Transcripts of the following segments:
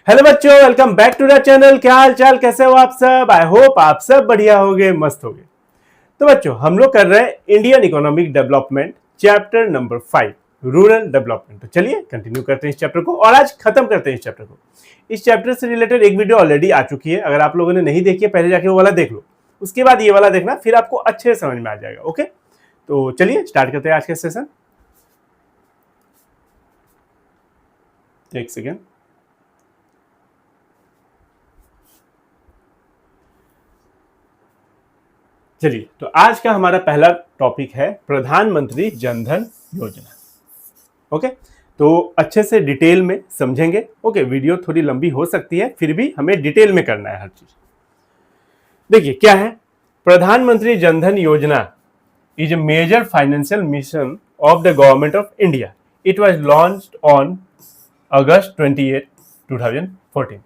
Hello बच्चों, welcome back to the channel. क्या हाल चाल, कैसे हो आप सब? आई होप आप सब बढ़िया होगे, मस्त होगे। तो बच्चों, हम लोग कर रहे हैं Indian economic development chapter number 5 rural development. तो चलिए कंटिन्यू करते हैं इस चैप्टर को और आज खत्म करते हैं इस चैप्टर को। इस चैप्टर से रिलेटेड एक वीडियो ऑलरेडी आ चुकी है, अगर आप लोगों ने नहीं देखी है पहले जाके वो वाला देख लो, उसके बाद ये वाला देखना, फिर आपको अच्छे से समझ में आ जाएगा। ओके, तो चलिए स्टार्ट करते हैं आज का सेशन। एक सेकेंड। चलिए, तो आज का हमारा पहला टॉपिक है प्रधानमंत्री जन धन योजना। ओके, तो अच्छे से डिटेल में समझेंगे। ओके, वीडियो थोड़ी लंबी हो सकती है, फिर भी हमें डिटेल में करना है हर चीज। देखिए क्या है प्रधानमंत्री Jan Dhan Yojana is a major financial mission of the government of India. It was launched on August 28, 2014।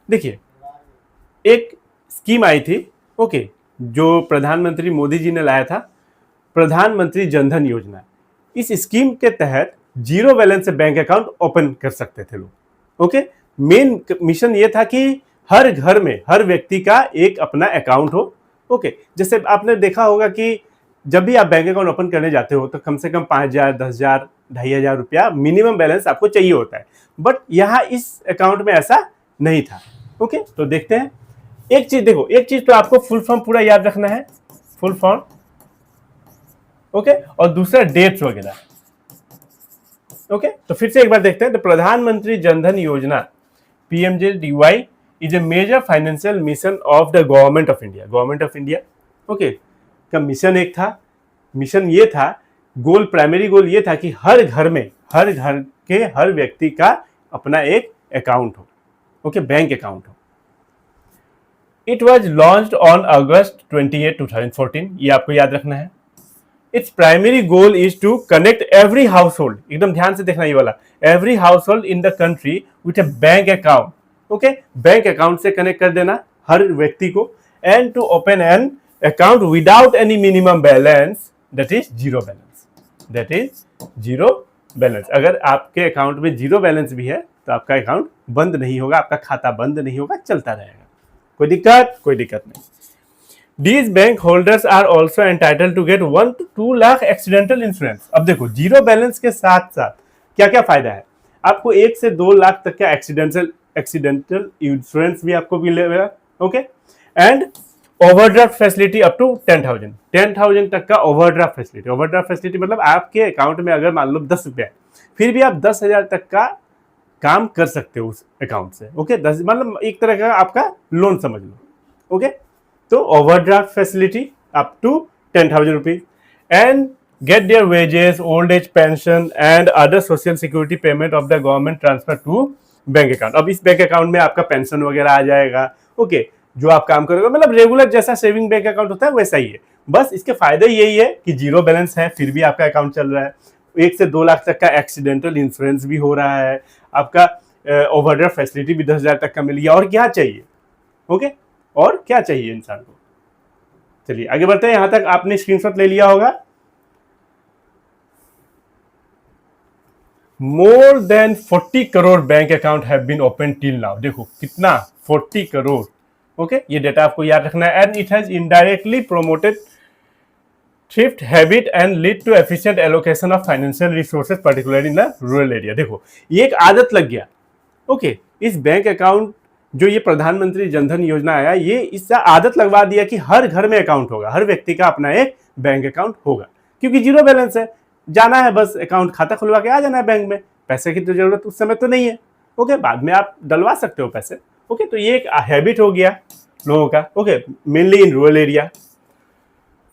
देखिए, एक स्कीम आई थी, ओके, जो प्रधानमंत्री मोदी जी ने लाया था, प्रधानमंत्री जन धन योजना। इस स्कीम के तहत जीरो बैलेंस से बैंक अकाउंट ओपन कर सकते थे लोग। ओके, मेन मिशन ये था कि हर घर में हर व्यक्ति का एक अपना अकाउंट हो। ओके, जैसे आपने देखा होगा कि जब भी आप बैंक अकाउंट ओपन करने जाते हो तो कम से कम 5,000, 10,000, 2,500 रुपया मिनिमम बैलेंस आपको चाहिए होता है, बट यहाँ इस अकाउंट में ऐसा नहीं था। ओके, तो देखते हैं। एक चीज देखो, एक चीज तो आपको फुल फॉर्म पूरा याद रखना है, फुल फॉर्म। ओके, और दूसरा डेट्स वगैरह। ओके, तो फिर से एक बार देखते हैं। तो प्रधानमंत्री Jan Dhan Yojana PMJDY is a major financial mission of the government of India. Government of India okay का मिशन एक था। मिशन ये था, गोल, प्राइमरी गोल ये था कि हर घर में, हर घर के हर व्यक्ति का अपना एक अकाउंट हो। ओके, बैंक अकाउंट हो। It was launched on August 28, 2014। ये आपको याद रखना है। Its primary goal is to connect every household, एकदम ध्यान से देखना ये वाला, every household in the country with a bank account. Okay, bank account से कनेक्ट कर देना हर व्यक्ति को, and to open an account without any minimum balance, that is zero balance. That is zero balance. अगर आपके account में zero balance भी है तो आपका अकाउंट बंद नहीं होगा, आपका खाता बंद नहीं होगा, चलता रहेगा। कोई दिक्कत? कोई दिक्कत नहीं। These bank holders are also entitled to get 1 to 2 lakh accidental insurance. अब देखो, जीरो बैलेंस के साथ साथ क्या क्या फायदा है आपको? 1 से 2 लाख तक का एक्सीडेंटल इंश्योरेंस भी आपको मिलेगा। Okay, and overdraft facility up to 10,000 तक का ओवरड्राफ्ट फैसिलिटी। ओवरड्राफ्ट फैसिलिटी मतलब आपके अकाउंट में अगर मान लो 10 रुपया है, फिर भी आप 10,000 तक का काम कर सकते हो उस अकाउंट से। ओके, 10 मतलब एक तरह का आपका लोन समझ लो। ओके, तो overdraft facility up to 10,000 rupees, and get their wages, old age pension and other social security payment of the government transfer to bank account. अब इस बैंक अकाउंट में आपका पेंशन वगैरह आ जाएगा। ओके, जो आप काम करोगे, मतलब रेगुलर जैसा सेविंग बैंक अकाउंट होता है वैसा ही है, बस इसके फायदे यही है कि जीरो बैलेंस है फिर भी आपका अकाउंट चल रहा है। 1 से 2 लाख तक का एक्सीडेंटल इंश्योरेंस भी हो रहा है, आपका ओवरड्राफ्ट फैसिलिटी भी 10,000 तक का मिल गया। और क्या चाहिए? ओके, और क्या चाहिए इंसान को? चलिए आगे बढ़ते हैं। यहां तक आपने स्क्रीनशॉट ले लिया होगा। More than 40 crore bank account have been open till now. देखो कितना, 40 करोड़। ओके, ये डेटा आपको याद रखना है। And it has indirectly promoted thrift habit and lead to efficient allocation of financial resources particularly in the rural area. देखो, ये एक आदत लग गया। ओके, इस बैंक अकाउंट जो ये प्रधानमंत्री जनधन योजना आया, ये इससे आदत लगवा दिया कि हर घर में अकाउंट होगा, हर व्यक्ति का अपना एक बैंक अकाउंट होगा, क्योंकि जीरो बैलेंस है। जाना है बस अकाउंट, खाता खुलवा के आ जाना है बैंक में। पैसे की तो जरूरत उस समय तो नहीं है। ओके, बाद में आप डलवा सकते हो पैसे। ओके, तो ये एक हैबिट हो गया लोगों का। Okay, mainly in rural area.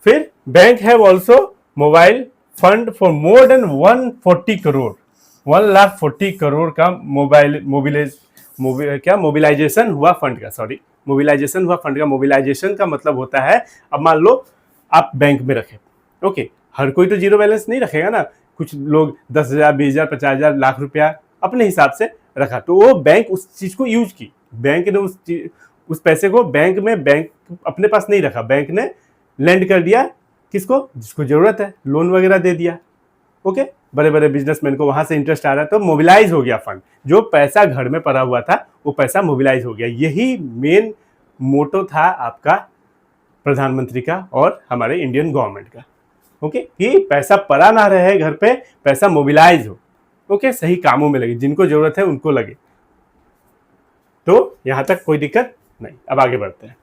फिर bank have also mobile fund for more than 140 crore, 1,40,000 crore का मोबिलाइजेशन हुआ फंड का। सॉरी, मोबिलाइजेशन हुआ फंड का। मोबिलाइजेशन का मतलब होता है, अब मान लो आप बैंक में रखे। ओके, हर कोई तो जीरो बैलेंस नहीं रखेगा ना, कुछ लोग 10,000, 20,000, 50,000, लाख रुपया अपने हिसाब से रखा, तो वो बैंक उस चीज को यूज की। बैंक ने उस पैसे को बैंक अपने पास नहीं रखा, बैंक ने लेंड कर दिया किसको? जिसको जरूरत है, लोन वगैरह दे दिया। ओके, बड़े बड़े बिजनेसमैन को वहां से इंटरेस्ट आ रहा है, तो मोबिलाइज हो गया फंड। जो पैसा घर में पड़ा हुआ था वो पैसा मोबिलाइज हो गया। यही मेन मोटो था आपका प्रधानमंत्री का और हमारे इंडियन गवर्नमेंट का। ओके, कि पैसा पड़ा ना रहे घर पे, पैसा मोबिलाइज हो, ओके, सही कामों में लगे, जिनको जरूरत है उनको लगे। तो यहां तक कोई दिक्कत नहीं। अब आगे बढ़ते हैं।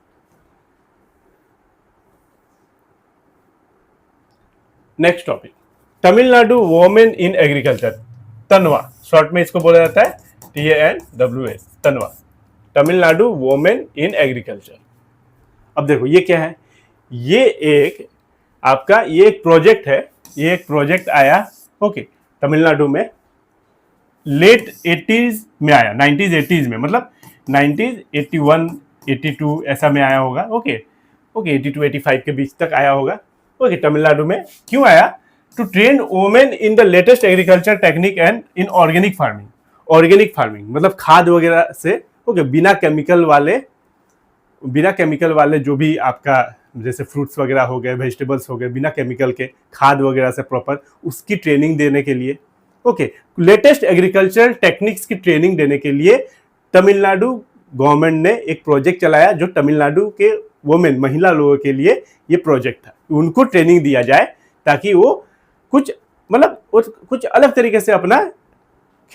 Next topic, Tamil Nadu women in agriculture, तनवा, शॉर्ट में इसको बोला जाता है TANWA, तनवा, तमिलनाडु वोमेन इन एग्रीकल्चर। अब देखो ये क्या है, ये एक आपका ये एक प्रोजेक्ट है, ये एक प्रोजेक्ट आया ओके तमिलनाडु में लेट 80s में आया, 90s 80s में, मतलब 90s 81 82 ऐसा में आया होगा। ओके 82 85 के बीच तक आया होगा। ओके, तमिलनाडु में क्यों आया? To train women in the latest agriculture technique and in organic farming. Organic farming मतलब खाद वगैरह से, ओके, बिना केमिकल वाले जो भी आपका जैसे फ्रूट्स वगैरह हो गए, वेजिटेबल्स हो गए, बिना केमिकल के खाद वगैरह से प्रॉपर उसकी ट्रेनिंग देने के लिए, ओके, लेटेस्ट एग्रीकल्चर टेक्निक्स की ट्रेनिंग देने के लिए तमिलनाडु गवर्नमेंट ने एक प्रोजेक्ट चलाया, जो तमिलनाडु के वुमेन, महिला लोगों के लिए ये प्रोजेक्ट था। उनको ट्रेनिंग दिया जाए ताकि वो कुछ अलग तरीके से अपना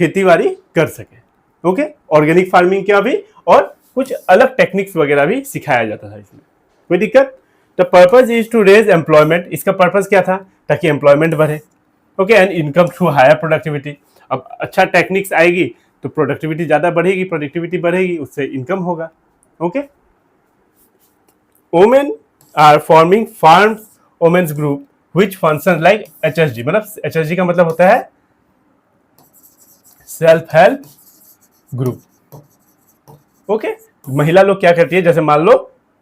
खेतीबाड़ी कर सके। ओके, ऑर्गेनिक फार्मिंग का भी और कुछ अलग टेक्निक्स वगैरह भी सिखाया जाता था इसमें। कोई दिक्कत? The purpose is to raise employment. इसका पर्पज क्या था? ताकि एम्प्लॉयमेंट बढ़े, okay, and income through higher productivity. अब अच्छा टेक्निक्स आएगी तो प्रोडक्टिविटी ज्यादा बढ़ेगी, प्रोडक्टिविटी बढ़ेगी, उससे इनकम होगा। Okay, women are forming farm women's group which function like HSG, मतलब HSG का मतलब होता है सेल्फ हेल्प ग्रुप। ओके, महिला लोग क्या करती है, जैसे मान लो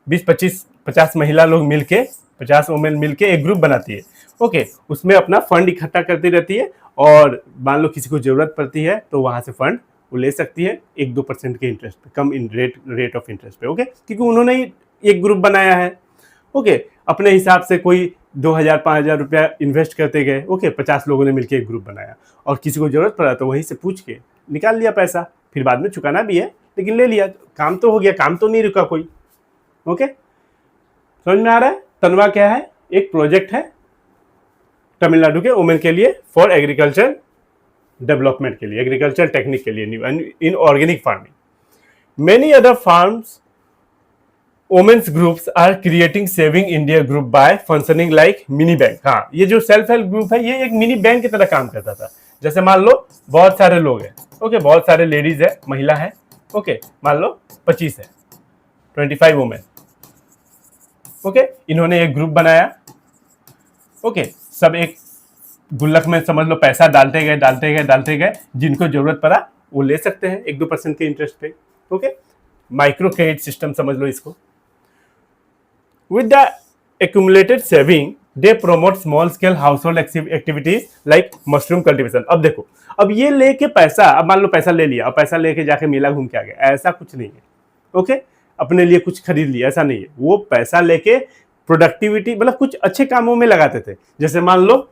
20-25-50 महिला लोग मिलके, 50 वुमेन मिलके एक ग्रुप बनाती है। ओके, उसमें अपना फंड इकट्ठा करती रहती है और मान लो किसी को जरूरत पड़ती है तो वहां से फंड वो ले सकती है 1-2% के इंटरेस्ट पे, कम रेट ऑफ इंटरेस्ट पे। ओके, क्योंकि उन्होंने ही एक ग्रुप बनाया है। ओके, अपने हिसाब से कोई 2000-5000 रुपया इन्वेस्ट करते गए। ओके, 50 लोगों ने मिलकर एक ग्रुप बनाया और किसी को जरूरत पड़ा तो वहीं से पूछ के निकाल लिया पैसा, फिर बाद में चुकाना भी है लेकिन ले लिया, काम तो हो गया, काम तो नहीं रुका कोई। ओके, समझ में आ रहा है? तनवा क्या है? एक प्रोजेक्ट है तमिलनाडु के वुमेन के लिए फॉर एग्रीकल्चर डेवलपमेंट के लिए, एग्रीकल्चर टेक्निक के लिए in organic farming. Many other farms women's groups are creating saving India group by functioning like mini bank. हाँ, ये जो सेल्फ हेल्प ग्रुप है ये एक मिनी बैंक की तरह काम करता था। जैसे मान लो बहुत सारे लोग हैं, ओके, बहुत सारे लेडीज है, महिला है, ओके, मान लो 25 है, 25 वुमेन, ओके, इन्होंने एक ग्रुप बनाया। ओके, सब एक गुल्लक में समझ लो पैसा डालते गए, जिनको जरूरत पड़ा वो ले सकते हैं 1-2% के इंटरेस्ट पे। ओके, माइक्रो क्रेडिट सिस्टम समझ लो इसको। With the accumulated saving, they promote small scale household activities like mushroom cultivation। अब देखो, अब ये लेके पैसा, अब मान लो पैसा ले लिया और पैसा लेके जाके मेला घूम के आ गया, ऐसा कुछ नहीं है। ओके, अपने लिए कुछ खरीद लिया, ऐसा नहीं है। वो पैसा लेके प्रोडक्टिविटी मतलब कुछ अच्छे कामों में लगाते थे। जैसे मान लो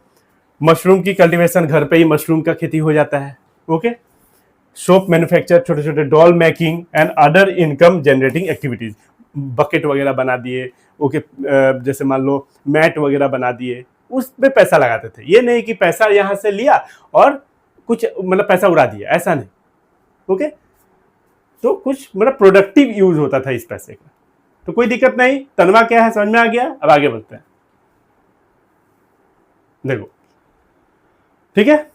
मशरूम की कल्टीवेशन, घर पे ही मशरूम का खेती हो जाता है। ओके, सोप मैन्युफैक्चर, छोटे छोटे doll making and other income generating activities, bucket वगैरह बना दिए, ओके, जैसे मान लो मैट वगैरह बना दिए, उस पे पैसा लगाते थे। ये नहीं कि पैसा यहाँ से लिया और कुछ मतलब पैसा उड़ा दिया, ऐसा नहीं। ओके, तो कुछ मतलब प्रोडक्टिव यूज होता था इस पैसे का, तो कोई दिक्कत नहीं। तनवा क्या है समझ में आ गया? अब आगे बढ़ते हैं। देखो, ठीक है,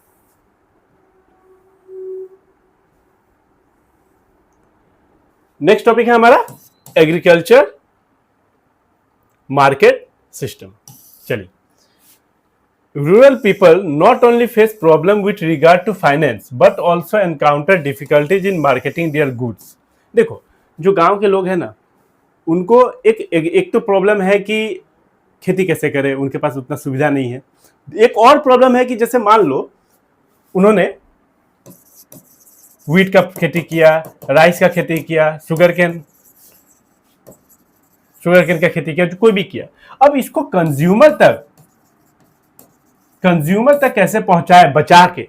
नेक्स्ट टॉपिक है हमारा एग्रीकल्चर मार्केट सिस्टम। चलिए, rural people not only face problem with regard to finance but also encounter difficulties in marketing their goods. देखो, जो गांव के लोग हैं ना, उनको एक तो प्रॉब्लम है कि खेती कैसे करें, उनके पास उतना सुविधा नहीं है। एक और प्रॉब्लम है कि जैसे मान लो उन्होंने व्हीट का खेती किया, राइस का खेती किया, शुगर केन का खेती किया, जो कोई भी किया, अब इसको कंज्यूमर तक कैसे पहुंचाए बचा के,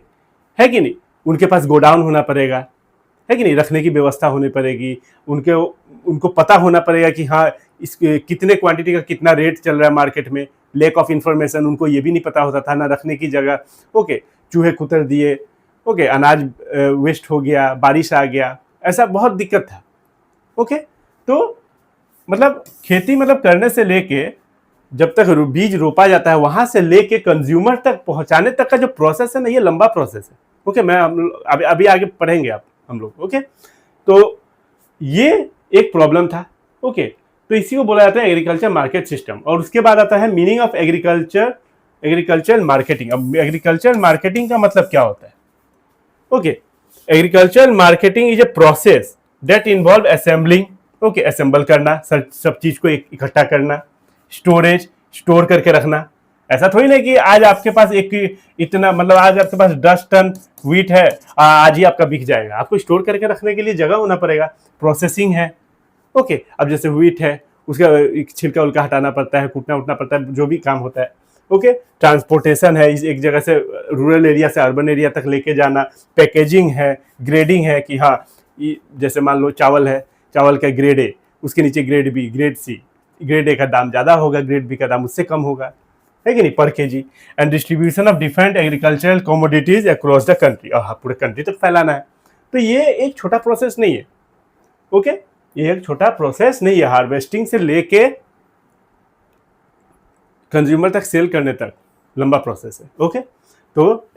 है कि नहीं? उनके पास गोडाउन होना पड़ेगा, है कि नहीं, रखने की व्यवस्था होनी पड़ेगी, उनको पता होना पड़ेगा कि हाँ इस कितने क्वांटिटी का कितना रेट चल रहा है मार्केट में। लैक ऑफ इंफॉर्मेशन, उनको ये भी नहीं पता होता था ना रखने की जगह। ओके, चूहे कुतर दिए, ओके, अनाज वेस्ट हो गया, बारिश आ गया, ऐसा बहुत दिक्कत था। ओके, तो मतलब खेती मतलब करने से लेके जब तक बीज रोपा जाता है वहां से लेके कंज्यूमर तक पहुंचाने तक का जो प्रोसेस है ना, ये लंबा प्रोसेस है। ओके, मैं अभी आगे पढ़ेंगे आप हम लोग। ओके, तो ये एक प्रॉब्लम था। ओके, तो इसी को बोला जाता है एग्रीकल्चर मार्केट सिस्टम। और उसके बाद आता है मीनिंग ऑफ एग्रीकल्चर मार्केटिंग। अब एग्रीकल्चर मार्केटिंग का मतलब क्या होता है? Okay, agriculture marketing is a process that involve assembling, okay, assemble करना, सब चीज को इकट्ठा करना, स्टोरेज, स्टोर करके रखना। ऐसा थोड़ी ना कि आज आपके पास एक इतना मतलब आज आपके पास 10 टन व्हीट है, आज ही आपका बिक जाएगा। आपको स्टोर करके रखने के लिए जगह होना पड़ेगा। प्रोसेसिंग है। ओके, अब जैसे व्हीट है उसका छिलका उलका हटाना पड़ता है, कूटना उठना पड़ता है, जो भी काम होता है। ओके, ट्रांसपोर्टेशन है, एक जगह से रूरल एरिया से अर्बन एरिया तक लेके जाना। पैकेजिंग है, ग्रेडिंग है कि हाँ जैसे मान लो चावल है, चावल का ग्रेड ए, उसके नीचे grade B, grade C. Grade A का दाम ज्यादा होगा, ग्रेड बी का दाम उससे कम होगा, है कि नहीं, पर KG. And distribution of different agricultural commodities across the country, और पूरे कंट्री तक फैलाना है। तो ये एक छोटा प्रोसेस नहीं है। ओके, ये एक छोटा प्रोसेस नहीं है। हार्वेस्टिंग से लेके कंज्यूमर तक सेल करने तक लंबा प्रोसेस है। ओके, तो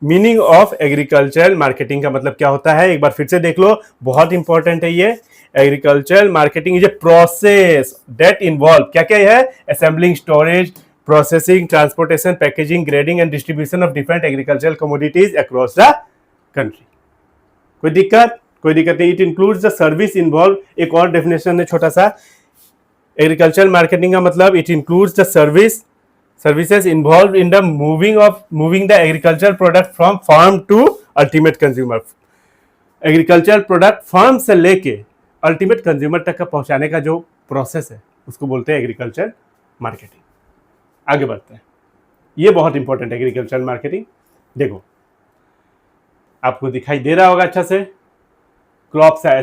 मीनिंग ऑफ एग्रीकल्चरल मार्केटिंग का मतलब क्या होता है, एक बार फिर से देख लो, बहुत इंपॉर्टेंट है ये। Agricultural marketing is a process that involve क्या क्या है, assembling, storage, processing, transportation, packaging, grading and distribution of different agricultural commodities across the country. कोई दिक्कत नहीं। It includes the service involve. एक और डेफिनेशन है छोटा सा, एग्रीकल्चरल मार्केटिंग का मतलब it includes the services involve in the moving the agriculture product from farm to ultimate consumer. Agriculture product farm से लेके अल्टीमेट कंज्यूमर तक का पहुंचाने का जो प्रोसेस है उसको बोलते हैं एग्रीकल्चर मार्केटिंग। आगे बढ़ते हैं, ये बहुत इंपॉर्टेंट है एग्रीकल्चर मार्केटिंग। देखो आपको दिखाई दे रहा होगा अच्छा से, क्रॉप्स are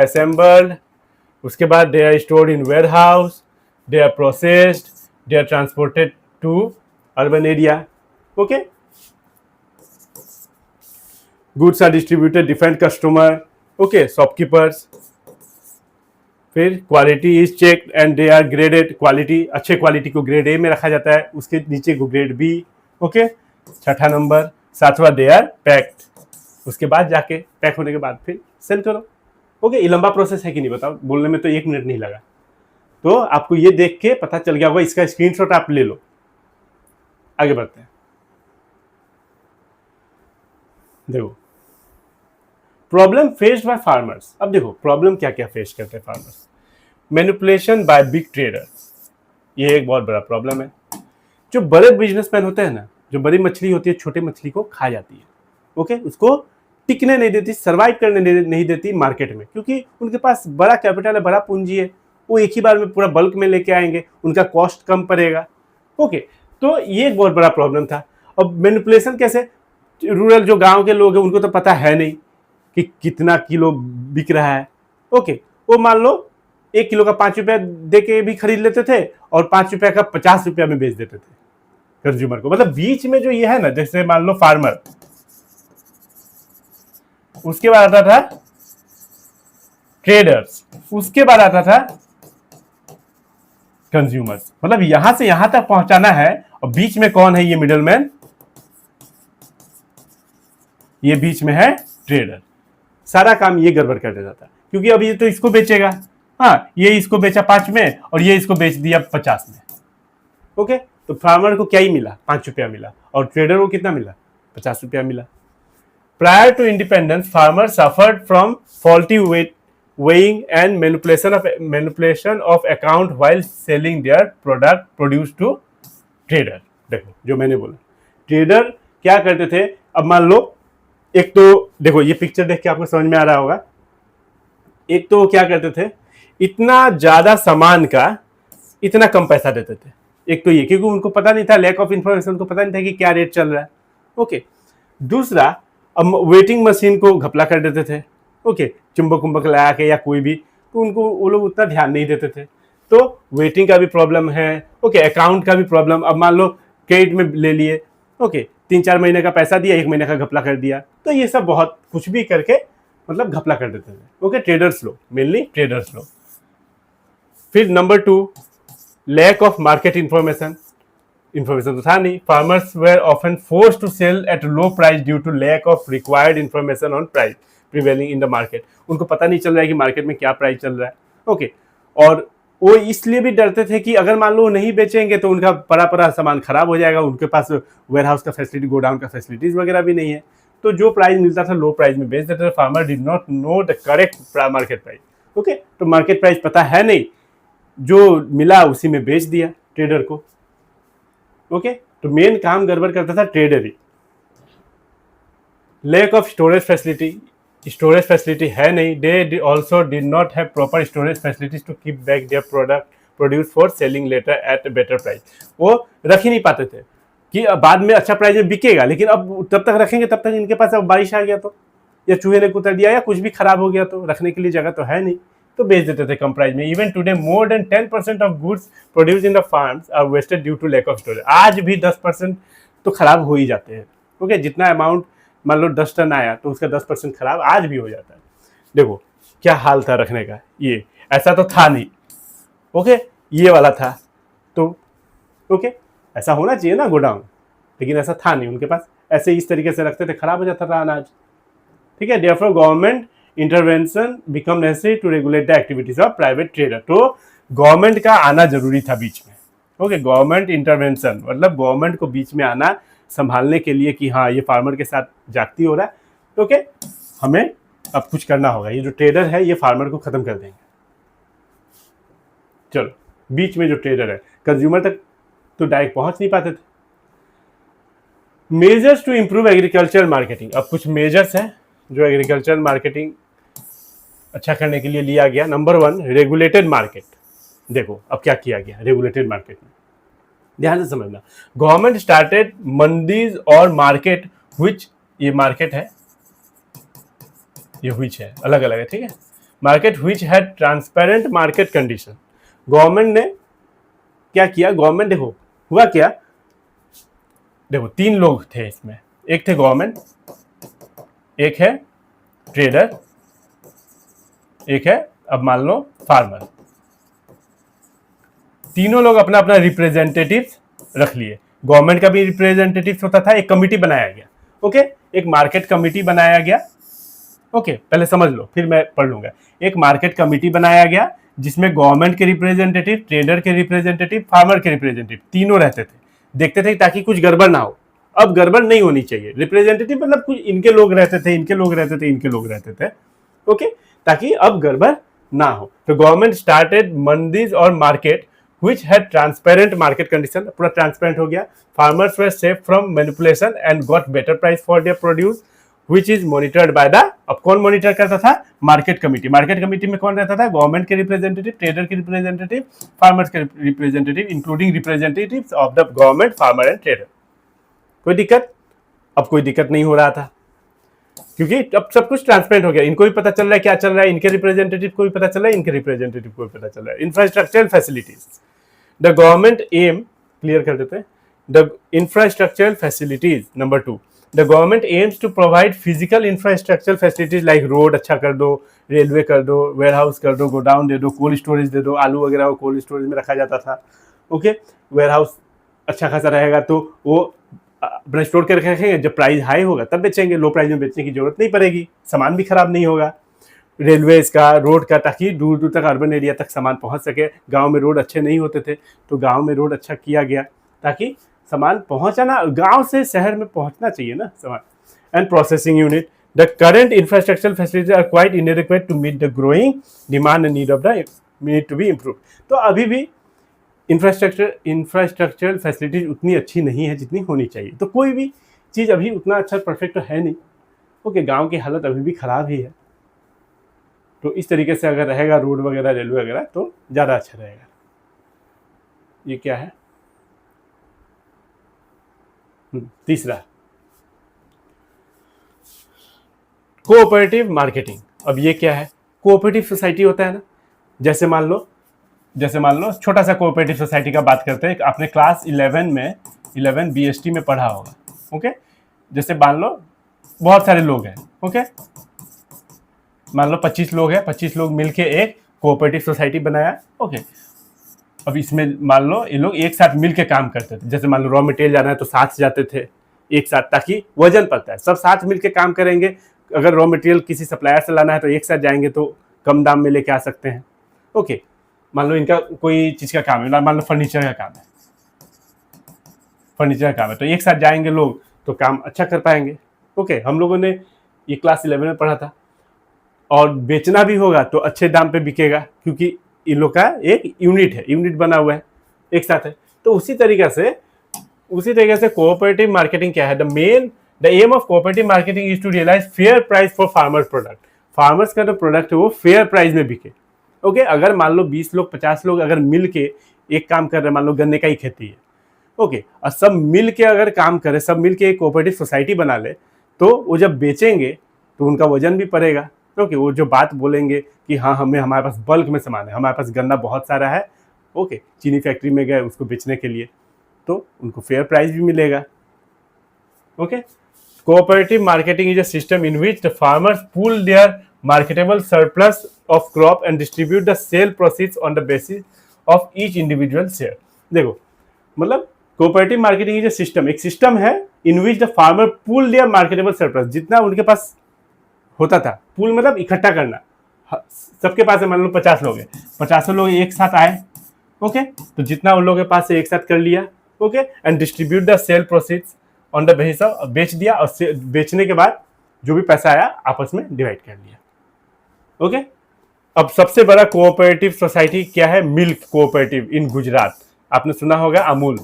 assembled, उसके बाद they are stored in warehouse, they are processed, they are transported to urban area. Okay, goods are distributed different customer, okay, shopkeepers. फिर quality is check and they are graded. Quality, अच्छे quality को grade A में रखा जाता है, उसके नीचे को ग्रेड बी। ओके, छठा नंबर। सातवां दे आर पैक्ड, उसके बाद जाके पैक होने के बाद फिर सेल करो। ओके, ये लंबा प्रोसेस है कि नहीं बताओ, बोलने में तो 1 मिनट नहीं लगा। तो आपको ये देख के पता चल गया होगा, इसका स्क्रीनशॉट आप ले लो। आगे बढ़ते हैं, देखो प्रॉब्लम फेस्ड बाय फार्मर्स। अब देखो प्रॉब्लम क्या क्या फेस करते हैं farmers. Manipulation by big trader, ये एक बहुत बड़ा प्रॉब्लम है। जो बड़े बिजनेसमैन होते हैं ना, जो बड़ी मछली होती है छोटे मछली को खा जाती है। ओके, उसको टिकने नहीं देती, सर्वाइव करने नहीं देती मार्केट में, क्योंकि उनके पास बड़ा कैपिटल है, बड़ा पूंजी है, वो एक ही बार में पूरा बल्क में लेके आएंगे, उनका कॉस्ट कम पड़ेगा। ओके, तो ये एक बहुत बड़ा प्रॉब्लम था। अब मैनिपुलेशन कैसे, रूरल जो गांव के लोग हैं उनको तो पता है नहीं कि कितना किलो बिक रहा है। ओके, वो मान लो 1 किलो का 5 रुपया दे के भी खरीद लेते थे और 5 रुपया का 50 रुपया में बेच देते थे कंज्यूमर को। मतलब बीच में जो ये है ना, जैसे मान लो फार्मर, उसके बाद आता था ट्रेडर्स, उसके बाद आता था कंज्यूमर्स। मतलब यहां से यहां तक पहुंचाना है, और बीच में कौन है, ये मिडलमैन, ये बीच में है ट्रेडर। सारा काम ये गड़बड़ कर देता था, क्योंकि अब ये तो इसको बेचेगा, हाँ ये इसको बेचा 5 में और ये इसको बेच दिया 50 में। ओके, तो फार्मर को क्या ही मिला, 5 रुपया मिला, और ट्रेडर को कितना मिला, 50 रुपया मिला। Prior to independence, farmers suffered from faulty weighing and manipulation of account while selling their produce to trader। देखो जो मैंने बोला, ट्रेडर क्या करते थे। अब मान लो एक तो देखो ये पिक्चर देख के आपको समझ में आ रहा होगा, एक तो क्या करते थे, इतना ज्यादा सामान का इतना कम पैसा देते थे। एक तो ये, क्योंकि उनको पता नहीं था, लैक ऑफ इंफॉर्मेशन, उनको पता नहीं था कि क्या रेट चल रहा है। ओके, दूसरा, अब वेटिंग मशीन को घपला कर देते थे, ओके, चुंबक उम्बक लगा के या कोई भी, तो उनको वो लोग उतना ध्यान नहीं देते थे, तो वेटिंग का भी प्रॉब्लम है, ओके, अकाउंट का भी प्रॉब्लम। अब मान लो क्रेडिट में ले लिए, ओके, 3-4 महीने का पैसा दिया, 1 महीने का घपला कर दिया, तो ये सब बहुत कुछ भी करके मतलब घपला कर देते थे, ओके, ट्रेडर्स लोग, मेनली ट्रेडर्स लोग। फिर number 2, lack of market information तो था नहीं। Farmers were often force to sell at low price due to lack of required information on price prevailing in the market. उनको पता नहीं चल रहा है कि मार्केट में क्या प्राइस चल रहा है, ओके, और वो इसलिए भी डरते थे कि अगर मान लो नहीं बेचेंगे तो उनका परा सामान खराब हो जाएगा, उनके पास वेयर हाउस का फैसिलिटी, गोडाउन का फैसिलिटीज वगैरह भी नहीं है, तो जो प्राइस मिलता था लो प्राइस में बेच देते थे। Farmer did not know the correct market price, okay, तो मार्केट प्राइस पता है नहीं, जो मिला उसी में बेच दिया ट्रेडर को, ओके, तो मेन काम गड़बड़ करता था ट्रेडर ही। लैक ऑफ स्टोरेज फैसिलिटी है नहीं, they also did not have proper storage facilities to keep back their product produce for selling later at better price. वो रख ही नहीं पाते थे कि बाद में अच्छा प्राइस में बिकेगा, लेकिन अब तब तक रखेंगे तब तक इनके पास अब बारिश आ गया तो, या चूहे ने कुतर दिया, या कुछ भी खराब हो गया, तो रखने के लिए जगह तो है नहीं, तो बेच देते थे कम प्राइस में। Even today more than 10% of goods produce in the farms are wasted due to lack of storage. आज भी 10% तो खराब हो ही जाते हैं, ओके, जितना अमाउंट मान लो 10 टन आया तो उसका 10% खराब आज भी हो जाता है। देखो क्या हाल था रखने का, ये ऐसा तो था नहीं, ओके, ये वाला था, तो ओके, ऐसा होना चाहिए ना गोडाउन, लेकिन ऐसा था नहीं उनके पास, ऐसे इस तरीके से रखते थे, खराब हो जाता था अनाज, ठीक है। Therefore government intervention become necessary to regulate the activities of private trader. तो गवर्नमेंट का आना जरूरी था बीच में, ओके, गवर्नमेंट इंटरवेंशन मतलब गवर्नमेंट को बीच में आना संभालने के लिए कि हाँ ये फार्मर के साथ जागती हो रहा है, तो ओके, हमें अब कुछ करना होगा, ये जो ट्रेडर है ये फार्मर को खत्म कर देंगे। चलो, बीच में जो ट्रेडर है कंज्यूमर तक तो डायरेक्ट पहुंच नहीं पाते थे। Measures to improve agriculture marketing, अब कुछ मेजर्स हैं जो एग्रीकल्चर मार्केटिंग अच्छा करने के लिए लिया गया। Number 1, regulated market. देखो अब क्या किया गया रेगुलेटेड मार्केट में, ध्यान से समझना। गवर्नमेंट स्टार्टेड मंडीज और मार्केट व्हिच, ये मार्केट है, ये व्हिच है, अलग अलग है, ठीक है। Market which had transparent market condition. Government ने क्या किया, गवर्नमेंट देखो हुआ क्या, देखो 3 लोग थे इसमें, एक थे गवर्नमेंट, एक है ट्रेडर, एक है अब मान लो फार्मर। तीनों लोग अपना अपना रिप्रेजेंटेटिव रख लिए। गवर्नमेंट का भी रिप्रेजेंटेटिव होता था, एक कमिटी बनाया गया, ओके, एक मार्केट कमिटी बनाया गया, ओके, पहले समझ लो फिर मैं पढ़ लूंगा। एक मार्केट कमिटी बनाया गया जिसमें गवर्नमेंट के रिप्रेजेंटेटिव, ट्रेडर के रिप्रेजेंटेटिव, फार्मर के रिप्रेजेंटेटिव तीनों रहते थे, देखते थे ताकि कुछ गड़बड़ ना हो। अब गड़बड़ नहीं होनी चाहिए, रिप्रेजेंटेटिव मतलब कुछ इनके लोग रहते थे, इनके लोग रहते थे, इनके लोग रहते थे, ओके, ताकि अब गड़बड़ ना हो। तो गवर्नमेंट स्टार्टेड मंडीज और market which had transparent market condition, पूरा ट्रांसपेरेंट हो गया। Farmers were safe from manipulation and got better price for their produce which is monitored by the, अब कौन मॉनिटर करता था, मार्केट कमिटी। मार्केट कमिटी में कौन रहता था, गवर्नमेंट के रिप्रेजेंटेटिव, ट्रेडर के रिप्रेजेंटेटिव, फार्मर्स के representative, including representatives of the government, farmer and trader. कोई दिक्कत, अब कोई दिक्कत नहीं हो रहा था क्योंकि अब सब कुछ ट्रांसपेरेंट हो गया, इनको भी पता चल रहा है क्या चल रहा है, इनके रिप्रेजेंटेटिव को भी पता चल रहा है, इनके रिप्रेजेंटेटिव को भी पता चल रहा है। Infrastructural facilities, the government aim, clear कर देते हैं, the infrastructural facilities. Number 2, the government aims to provide physical infrastructural facilities like road अच्छा कर दो, रेलवे कर दो, वेयर हाउस कर दो, गोडाउन दे दो, कोल्ड स्टोरेज दे दो, आलू वगैरह को कोल्ड स्टोरेज में रखा जाता था, ओके, वेयर हाउस अच्छा खासा रहेगा तो वो अपना स्टोर करके रखेंगे, जब प्राइस हाई होगा तब बेचेंगे, लो प्राइस में बेचने की जरूरत नहीं पड़ेगी, सामान भी खराब नहीं होगा। रेलवेज का, रोड का, ताकि दूर दूर तक अर्बन एरिया तक सामान पहुंच सके। गांव में रोड अच्छे नहीं होते थे तो गांव में रोड अच्छा किया गया ताकि सामान पहुंचाना, गांव से शहर में पहुंचना चाहिए ना सामान। And processing unit, the current infrastructural facilities are quite inadequate to meet the growing demand and need of the need to be improve. तो अभी भी इंफ्रास्ट्रक्चरल फैसिलिटीज उतनी अच्छी नहीं है जितनी होनी चाहिए। तो कोई भी चीज़ अभी उतना अच्छा परफेक्ट है नहीं, ओके, गांव की हालत अभी भी खराब ही है। तो इस तरीके से अगर रहेगा रोड वगैरह, रेलवे वगैरह, तो ज़्यादा अच्छा रहेगा। ये क्या है, तीसरा, कोऑपरेटिव मार्केटिंग, अब ये क्या है? कोऑपरेटिव सोसाइटी होता है ना, जैसे मान लो छोटा सा कोऑपरेटिव सोसाइटी का बात करते हैं। आपने क्लास 11 BST में पढ़ा होगा। ओके, जैसे मान लो बहुत सारे लोग हैं। ओके, मान लो 25 लोग हैं, 25 लोग मिलके एक कोऑपरेटिव सोसाइटी बनाया। ओके, अब इसमें मान लो ये लोग एक साथ मिलके काम करते थे। जैसे मान लो रॉ मटेरियल जाना है तो साथ जाते थे एक साथ, ताकि वजन पड़ता है, सब साथ मिलके काम करेंगे। अगर रॉ मटेरियल किसी सप्लायर से लाना है तो एक साथ जाएंगे तो कम दाम में लेके आ सकते हैं। ओके, मान लो इनका कोई चीज़ का काम है, मान लो फर्नीचर का काम है, तो एक साथ जाएंगे लोग तो काम अच्छा कर पाएंगे। ओके, हम लोगों ने ये क्लास 11 में पढ़ा था। और बेचना भी होगा तो अच्छे दाम पे बिकेगा, क्योंकि इन लोग का एक यूनिट बना हुआ है, एक साथ है। तो उसी तरीके से कोऑपरेटिव मार्केटिंग क्या है? The aim of cooperative marketing is to realise fair price for farmers product. Farmers का जो प्रोडक्ट है वो फेयर प्राइस में बिके। ओके, अगर मान लो 20 लोग 50 लोग अगर मिल के एक काम कर रहे हैं, मान लो गन्ने का ही खेती है। ओके, और सब मिल के अगर काम करे, सब मिल के एक कोऑपरेटिव सोसाइटी बना ले, तो वो जब बेचेंगे तो उनका वजन भी पड़ेगा। ओके, वो जो बात बोलेंगे कि हाँ हमारे पास बल्क में सामान है, हमारे पास गन्ना बहुत सारा है। ओके, चीनी फैक्ट्री में गए उसको बेचने के लिए, तो उनको फेयर प्राइस भी मिलेगा। Okay, cooperative marketing is a system in which the farmers pool their marketable surplus of crop and distribute the sale proceeds on the basis of each individual share. देखो, मतलब cooperative marketing is a system, एक system है in which the farmer pool their marketable surplus, जितना उनके पास होता था, pool मतलब इकट्ठा करना। सबके पास मान लो 50 लोग हैं, 50 लोग एक साथ आए। ओके, तो जितना उन लोगों के पास है एक साथ कर लिया। Okay, and distribute the sale proceeds on the basis of, बेच दिया और बेचने के बाद जो भी पैसा आया आपस में डिवाइड कर लिया। ओके, अब सबसे बड़ा कोऑपरेटिव सोसाइटी क्या है? Milk cooperative in Gujarat. आपने सुना होगा अमूल,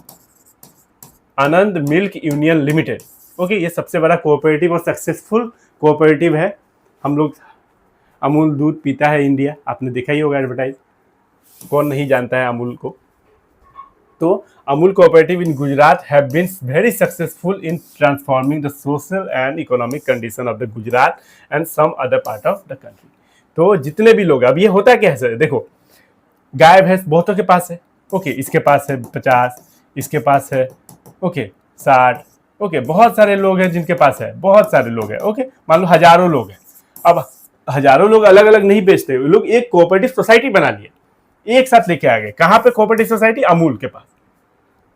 आनंद मिल्क यूनियन लिमिटेड। ओके, ये सबसे बड़ा कोऑपरेटिव और सक्सेसफुल कोऑपरेटिव है। हम लोग अमूल दूध पीता है इंडिया, आपने देखा ही होगा एडवर्टाइज, कौन नहीं जानता है अमूल को। तो Amul cooperative in Gujarat have been very successful in transforming the social and economic condition of the Gujarat and some other part of the country. तो जितने भी लोग, अब ये होता क्या है, देखो गाय भैंस बहुतों के पास है। ओके, इसके पास है 50, इसके पास है 60। ओके, बहुत सारे लोग हैं जिनके पास है, बहुत सारे लोग हैं। ओके, मान लो हजारों लोग हैं। अब हजारों लोग अलग अलग नहीं बेचते, लोग एक कोऑपरेटिव सोसाइटी बना लिए, एक साथ लेके आ गए। कहाँ पे कोऑपरेटिव सोसाइटी? अमूल के पास।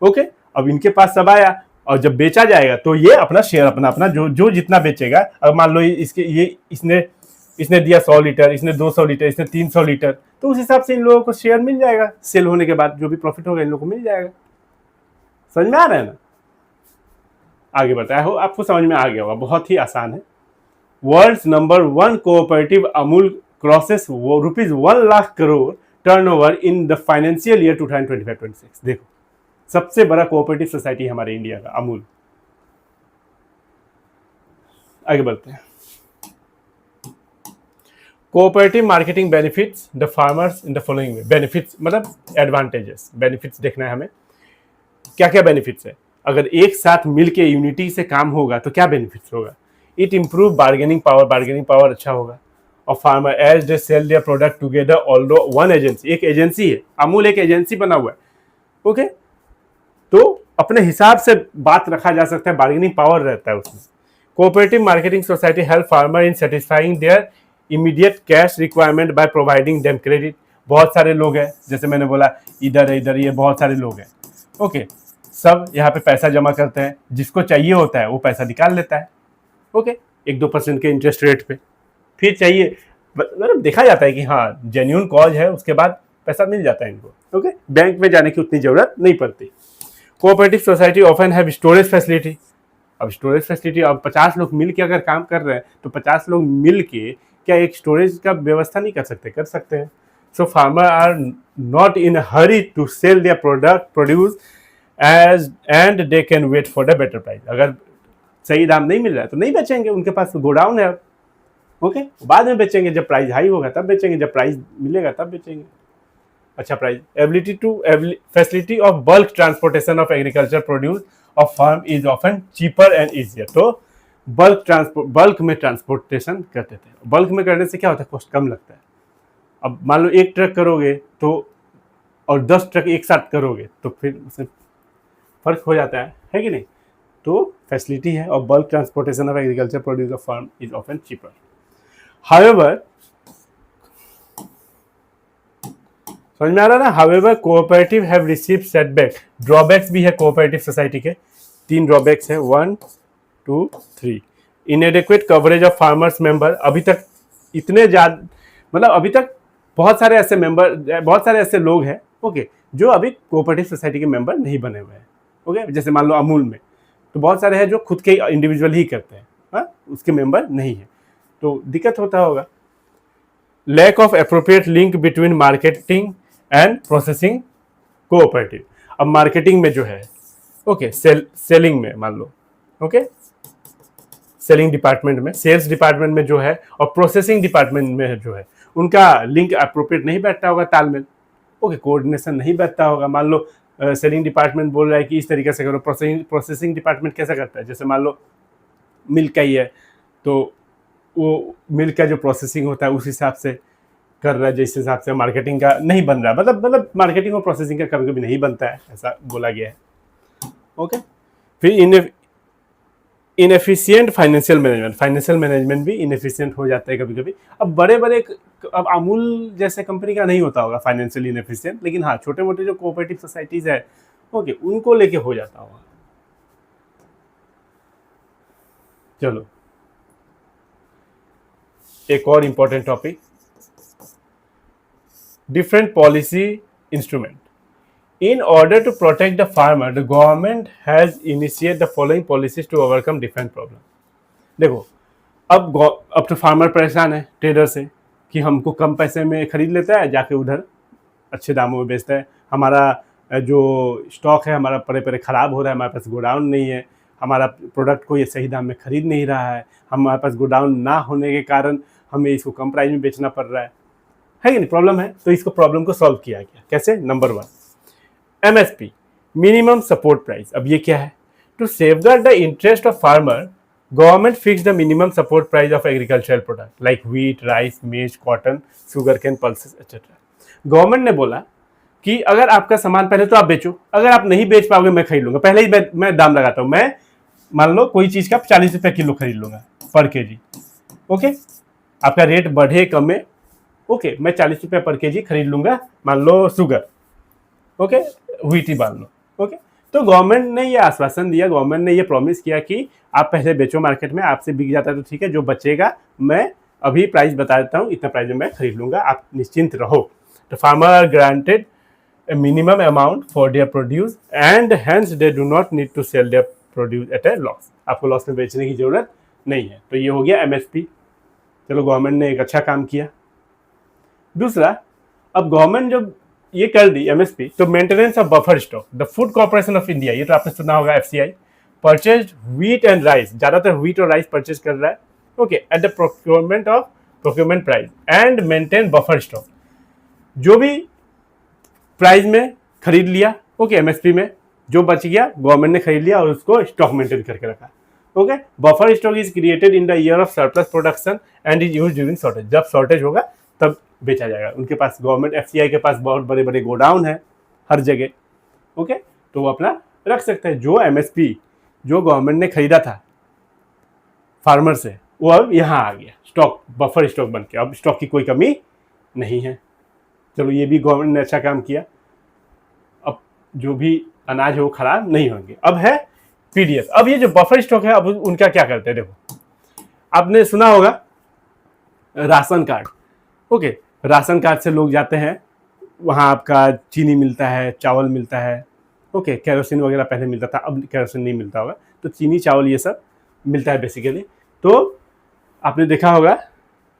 ओके, अब इनके पास सब आया और जब बेचा जाएगा तो ये अपना शेयर अपना जो जितना बेचेगा। अब मान लो इसने दिया 100 लीटर, इसने 200 लीटर, इसने 300 लीटर, तो उस हिसाब से इन लोगों को शेयर मिल जाएगा। सेल होने के बाद जो भी प्रॉफिट होगा इन लोगों को मिल जाएगा। समझ में आ रहा है ना? आगे बताया हो, आपको समझ में आ गया होगा, बहुत ही आसान है। World's number 1 cooperative Amul crosses ₹1 lakh crore turnover in the financial year 2025-26। देखो, सबसे बड़ा कोऑपरेटिव सोसाइटी हमारे इंडिया का अमूल। आगे बढ़ते हैं। Cooperative marketing benefits the farmers in the following way. Benefits मतलब एडवांटेजेस, बेनिफिट्स देखना है हमें, क्या क्या बेनिफिट्स है। अगर एक साथ मिलके यूनिटी से काम होगा तो क्या बेनिफिट्स होगा? इट इम्प्रूव बार्गेनिंग पावर अच्छा होगा। और farmer as they sell their product together although one agency, एक एजेंसी है अमूल, एक एजेंसी बना हुआ है। ओके, तो अपने हिसाब से बात रखा जा सकता है, बार्गेनिंग पावर रहता है उसमें। Cooperative marketing society help farmer in satisfying their immediate cash requirement by providing them credit. बहुत सारे लोग हैं, जैसे मैंने बोला इधर ये बहुत सारे लोग हैं। ओके, सब यहाँ पे पैसा जमा करते हैं, जिसको चाहिए होता है वो पैसा निकाल लेता है। ओके, 1-2% के इंटरेस्ट रेट पे। फिर चाहिए, मतलब देखा जाता है कि हाँ जेन्युइन कॉज है, उसके बाद पैसा मिल जाता है इनको। ओके, बैंक में जाने की उतनी जरूरत नहीं पड़ती। Cooperative society often have storage facility. अब स्टोरेज फैसिलिटी, अब 50 लोग मिल के अगर काम कर रहे हैं तो 50 लोग मिल के क्या एक स्टोरेज का व्यवस्था नहीं कर सकते? कर सकते हैं। So farmer are not in hurry to sell their produce and they can wait for the better price. अगर सही दाम नहीं मिल रहा है तो नहीं बेचेंगे, उनके पास गोडाउन है। ओके, बाद में बेचेंगे, जब प्राइस हाई होगा तब बेचेंगे, जब प्राइस मिलेगा तब बेचेंगे अच्छा price. Facility of bulk transportation of agriculture produce of farm is often cheaper and easier. तो बल्क में ट्रांसपोर्टेशन करते थे। बल्क में करने से क्या होता है, कॉस्ट कम लगता है। अब मान लो 1 ट्रक करोगे तो और 10 ट्रक एक साथ करोगे तो फिर उसमें फर्क हो जाता है कि नहीं। तो फैसिलिटी है और bulk transportation of agriculture produce of farm is often cheaper. However, समझ में आ रहा है ना। However cooperative have received setback, drawbacks भी है कोऑपरेटिव सोसाइटी के। 3 ड्रॉबैक्स है, 1 2 3। इनएडिक्वेट कवरेज ऑफ फार्मर्स मेंबर, अभी तक इतने ज्यादा, मतलब अभी तक बहुत सारे ऐसे मेंबर, बहुत सारे ऐसे लोग हैं ओके जो अभी कोऑपरेटिव सोसाइटी के मेंबर नहीं बने हुए हैं ओके। जैसे मान लो अमूल में तो बहुत सारे हैं जो खुद के इंडिविजुअल ही करते हैं, हाँ, उसके मेंबर नहीं है, तो दिक्कत होता होगा। Lack of appropriate link between marketing and processing cooperative. अब मार्केटिंग में जो है ओके, सेलिंग में मान लो ओके, सेलिंग डिपार्टमेंट में, सेल्स डिपार्टमेंट में जो है और प्रोसेसिंग डिपार्टमेंट में जो है, उनका लिंक अप्रोप्रिएट नहीं बैठता होगा, तालमेल ओके, कोऑर्डिनेशन नहीं बैठता होगा। मान लो सेलिंग डिपार्टमेंट बोल रहा है कि इस तरीके से करो, प्रोसेसिंग डिपार्टमेंट कैसा करता है, जैसे मान लो मिल्क का ही है तो वो मिल्क का जो प्रोसेसिंग होता है उस हिसाब से कर रहा है, जिस हिसाब से मार्केटिंग का नहीं बन रहा है, मतलब मार्केटिंग और प्रोसेसिंग का कभी कभी नहीं बनता है, ऐसा बोला गया है ओके। फिर इनएफिशिएंट फाइनेंशियल मैनेजमेंट भी इनएफिशिएंट हो जाता है कभी कभी। अब बड़े बड़े, अब अमूल जैसे कंपनी का नहीं होता होगा फाइनेंशियल इनएफिशिएंट, लेकिन हाँ छोटे मोटे जो कोऑपरेटिव सोसाइटीज है ओके उनको लेके हो जाता होगा। चलो एक और important topic, different policy instrument. In order to protect the farmer, the government has initiated the following policies to overcome different problems. देखो अब तो फार्मर परेशान है ट्रेडर से कि हमको कम पैसे में खरीद लेता है, जाके उधर अच्छे दामों में बेचता है, हमारा जो स्टॉक है हमारा परे ख़राब हो रहा है, हमारे पास गोडाउन नहीं है, हमारा प्रोडक्ट को ये सही दाम में खरीद नहीं रहा है, हमारे पास गोडाउन ना होने के कारण हमें इसको कम प्राइस में बेचना पड़ रहा है कि नहीं, प्रॉब्लम है। तो इसको प्रॉब्लम को सॉल्व किया गया कैसे, number 1 MSP, minimum support price. अब ये क्या है, to safeguard the interest of farmer government fix the minimum support price of agricultural product like wheat, rice, maize, cotton, sugar cane, pulses etcetera. Government ने बोला कि अगर आपका सामान पहले तो आप बेचो, अगर आप नहीं बेच पाओगे मैं खरीद लूंगा, पहले ही मैं दाम लगाता हूं, मैं मान लो कोई चीज का 40 रुपये किलो खरीद लूंगा पर केजी ओके, आपका रेट बढ़े कमे ओके, मैं 40 रुपये पर केजी खरीद लूंगा, मान लो शुगर ओके, व्हीट ही मान लो ओके। तो गवर्नमेंट ने ये आश्वासन दिया, गवर्नमेंट ने ये प्रॉमिस किया कि आप पहले बेचो मार्केट में, आपसे बिक जाता है तो ठीक है, जो बचेगा मैं अभी प्राइस बता देता हूँ, इतना प्राइस में मैं खरीद लूंगा, आप निश्चिंत रहो। तो farmer are granted a minimum amount for their produce and hence they do not need to sell their produce at a loss। आपको लॉस में बेचने की जरूरत नहीं है। तो ये हो गया MSP। चलो गवर्नमेंट ने एक अच्छा काम किया। दूसरा, अब गवर्नमेंट जब ये कर दी MSP, तो maintenance of buffer stock, the food corporation of India, ये तो आपने सुना होगा FCI, purchase wheat and rice, ज्यादातर व्हीट और राइस परचेज कर रहा है okay, at the procurement price and maintain buffer stock. जो भी प्राइस में खरीद लिया ओके, MSP में जो बच गया गवर्नमेंट ने खरीद लिया और उसको स्टॉक मेंटेन करके रखा okay. Buffer stock is created in the year of surplus production and is used during shortage. जब शॉर्टेज होगा तब बेचा जाएगा। उनके पास गवर्नमेंट FCI के पास बहुत बड़े बड़े गोडाउन है हर जगह ओके, तो वो अपना रख सकते हैं। जो MSP जो गवर्नमेंट ने खरीदा था फार्मर से, वो अब यहाँ आ गया स्टॉक, बफर स्टॉक बन के, अब स्टॉक की कोई कमी नहीं है। चलो ये भी गवर्नमेंट ने अच्छा काम किया, अब जो भी अनाज है वो खराब नहीं होंगे। अब है PDF। अब ये जो बफर स्टॉक है अब उनका क्या करते हैं, देखो आपने सुना होगा ration card okay, ration card से लोग जाते हैं, वहाँ आपका चीनी मिलता है, चावल मिलता है ओके, केरोसिन वगैरह पहले मिलता था, अब केरोसिन नहीं मिलता होगा, तो चीनी चावल ये सब मिलता है बेसिकली। तो आपने देखा होगा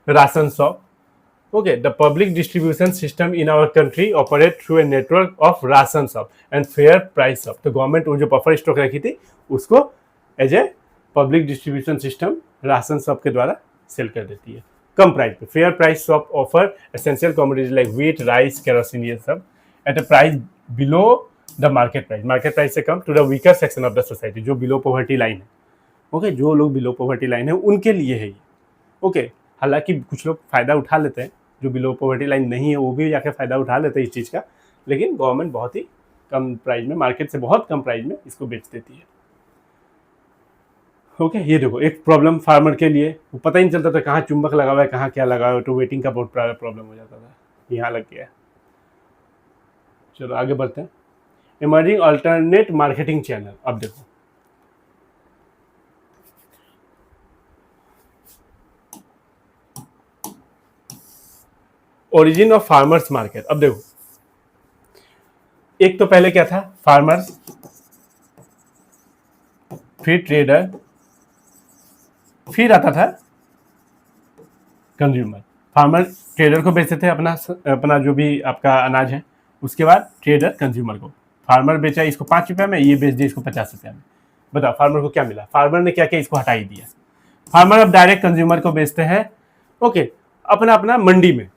ration shop okay, the public distribution system in our country operate through a network of ration shop and fair price shop. तो गवर्नमेंट वो जो बफर स्टॉक रखी थी उसको as a public distribution system ration shop के द्वारा sell कर देती है कम प्राइस पे। Fair price shop offer essential commodities like wheat, rice, kerosene, ये सब at a price below the market price से कम, to the weaker section of the society, जो बिलो पॉवर्टी लाइन है ओके, जो लोग बिलो पॉवर्टी लाइन है उनके लिए है ये। ओके, हालांकि कुछ लोग फ़ायदा उठा लेते हैं, जो बिलो पॉवर्टी लाइन नहीं है वो भी जाके फ़ायदा उठा लेते हैं इस चीज़ का, लेकिन गवर्नमेंट बहुत ही कम प्राइस में, मार्केट से बहुत कम प्राइस में इसको बेच देती है। ओके, ये देखो एक प्रॉब्लम फार्मर के लिए, वो पता ही नहीं चलता था कहाँ चुंबक लगा हुआ है, कहाँ क्या लगा हुआ है, तो वेटिंग का बहुत प्रॉब्लम हो जाता था, यहाँ लग गया। चलो आगे बढ़ते हैं। Emerging alternate marketing channel. अब देखो ओरिजिन ऑफ फार्मर्स मार्केट। अब देखो एक तो पहले क्या था, फार्मर्स, फिर ट्रेडर, फिर आता था कंज्यूमर। फार्मर ट्रेडर को बेचते थे अपना जो भी आपका अनाज है, उसके बाद ट्रेडर कंज्यूमर को। फार्मर बेचा इसको 5 रुपये में, ये बेच दिया इसको 50 रुपये में। बताओ फार्मर को क्या मिला, फार्मर ने क्या किया, इसको हटा ही दिया। फार्मर अब डायरेक्ट कंज्यूमर को बेचते हैं। ओके, अपना अपना मंडी में।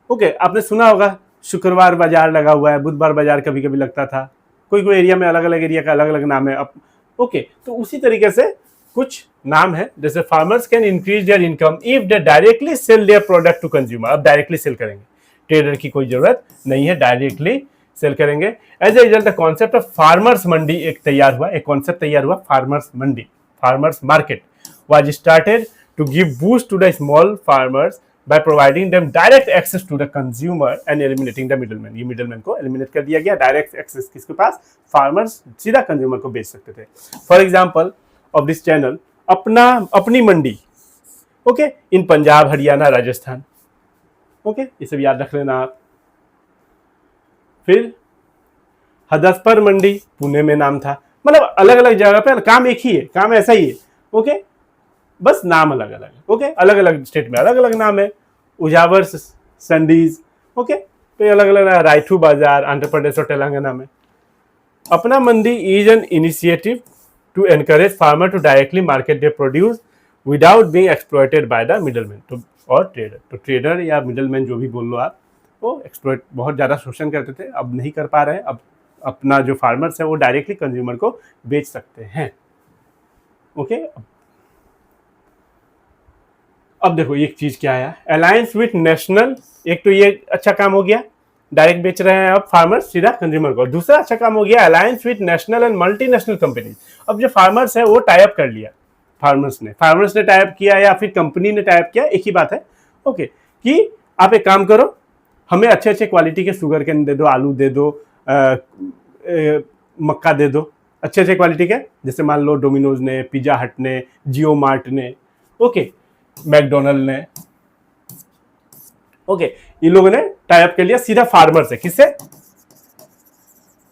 ओके, आपने सुना होगा शुक्रवार बाजार लगा हुआ है, बुधवार बाजार कभी कभी लगता था, कोई कोई एरिया में अलग अलग एरिया का अलग अलग नाम है। अब ओके, तो उसी तरीके से कुछ नाम है, जैसे farmers can increase their income if they directly sell their product to consumer. अब डायरेक्टली सेल करेंगे, ट्रेडर की कोई जरूरत नहीं है, डायरेक्टली सेल करेंगे। As a result the concept of farmers mandi एक तैयार हुआ, एक कॉन्सेप्ट तैयार हुआ, farmers mandi, farmers market was started to give boost to the small farmers by providing them direct access to the consumer and eliminating the middleman। ये middleman को eliminate कर दिया गया, direct access किसके पास, farmers सीधा consumer को बेच सकते थे। For example of this channel, अपनी मंडी, ओके, इन पंजाब, हरियाणा, राजस्थान। ओके, ये सब याद रख लेना आप। फिर हदसपर मंडी पुणे में नाम था, मतलब अलग अलग जगह पे काम एक ही है, काम ऐसा ही है। ओके, बस नाम अलग अलग है। ओके, अलग अलग स्टेट में अलग अलग नाम है, उजावर संडीज। ओके, तो अलग अलग, रायथू बाजार आंध्र प्रदेश और तेलंगाना में। Apna Mandi is an initiative to encourage farmer to directly market their produce without being exploited by the middleman. तो और ट्रेडर, तो ट्रेडर या मिडलमैन जो भी बोल लो आप, वो एक्सप्लॉइट बहुत ज़्यादा शोषण करते थे, अब नहीं कर पा रहे हैं। अब अपना जो फार्मर्स है वो डायरेक्टली कंज्यूमर को बेच सकते हैं। ओके, अब देखो एक चीज क्या आया, अलायंस विथ नेशनल। एक तो ये अच्छा काम हो गया, डायरेक्ट बेच रहे हैं अब फार्मर्स सीधा कंज्यूमर को। दूसरा अच्छा काम हो गया, alliance with national and multinational companies. अब जो फार्मर्स है वो टाइप कर लिया, फार्मर्स ने टाइप किया या फिर कंपनी ने टाइप किया, एक ही बात है। ओके, कि आप एक काम करो, हमें अच्छे अच्छे क्वालिटी के शुगर कैन दे दो, आलू दे दो, मक्का दे दो, अच्छे अच्छे क्वालिटी के, जैसे मान लो डोमिनोज ने, पिज्जा हट ने, जियो मार्ट ने, ओके, मैकडोनल्ड ने। ओके, इन लोगों ने टाइप कर लिया सीधा फार्मर से। किससे,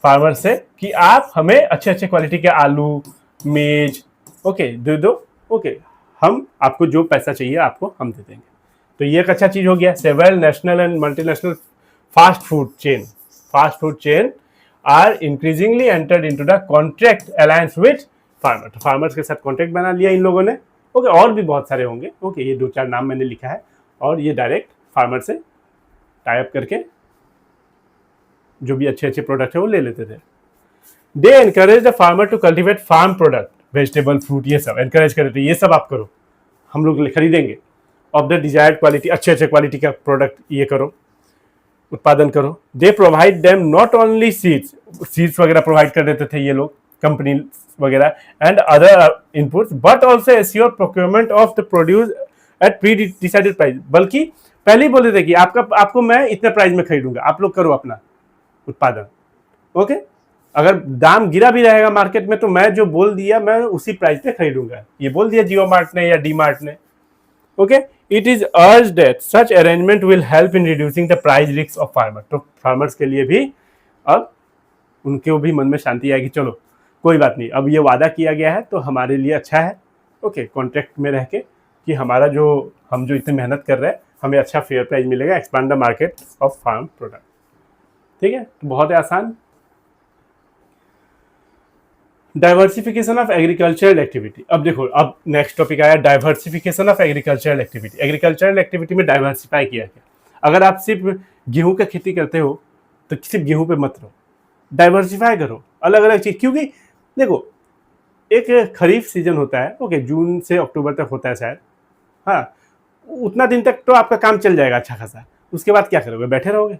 फार्मर से, कि आप हमें अच्छे अच्छे क्वालिटी के आलू, मेज, ओके, दे दो। ओके, हम आपको जो पैसा चाहिए आपको हम दे देंगे। तो ये एक अच्छा चीज हो गया। Several national and multinational fast food chain are increasingly entered into the contract alliance with farmer. तो फार्मर्स के साथ कॉन्ट्रैक्ट बना लिया इन लोगों ने। ओके, और भी बहुत सारे होंगे। ओके, ये 2-4 नाम मैंने लिखा है, और ये डायरेक्ट फार्मर से टाइप करके जो भी अच्छे अच्छे प्रोडक्ट है वो ले लेते थे। They encourage the farmer to cultivate farm product, vegetable, fruit, ये सब एनकरेज करते थे, ये सब आप करो, हम लोग खरीदेंगे। ऑफ द डिजायर्ड क्वालिटी, अच्छे अच्छे क्वालिटी का प्रोडक्ट ये करो, उत्पादन करो। They provide them not only seeds वगैरह प्रोवाइड कर देते थे ये लोग, कंपनी वगैरह, and other inputs, but also assure procurement of the produce at pre decided price. बल्कि पहले ही बोले थे कि आपको मैं इतने प्राइस में खरीदूंगा, आप लोग करो अपना उत्पादन। ओके, अगर दाम गिरा भी रहेगा मार्केट में तो मैं जो बोल दिया मैं उसी प्राइस पे खरीदूंगा, ये बोल दिया जियो मार्ट ने या डी मार्ट ने। ओके, इट इज अर्ज that such arrangement will help in reducing the price risk of farmer. तो फार्मर्स के लिए भी अब उनके भी मन में शांति आएगी, चलो कोई बात नहीं, अब ये वादा किया गया है तो हमारे लिए अच्छा है। ओके, कॉन्ट्रैक्ट में रह के कि हमारा हम जो इतनी मेहनत कर रहे हैं हमें अच्छा फेयर प्राइस मिलेगा। Expand the market of farm product. ठीक है, तो बहुत है आसान। Diversification of agricultural activity. अब देखो, अब नेक्स्ट टॉपिक आया diversification of agricultural activity. Agricultural activity में डाइवर्सिफाई किया गया। अगर आप सिर्फ गेहूं का खेती करते हो तो सिर्फ गेहूं पे मत रहो, डाइवर्सिफाई करो, अलग अलग चीज। क्योंकि देखो एक खरीफ सीजन होता है, ओके, जून से अक्टूबर तक होता है शायद, हाँ, उतना दिन तक तो आपका काम चल जाएगा अच्छा खासा। उसके बाद क्या करोगे, बैठे रहोगे,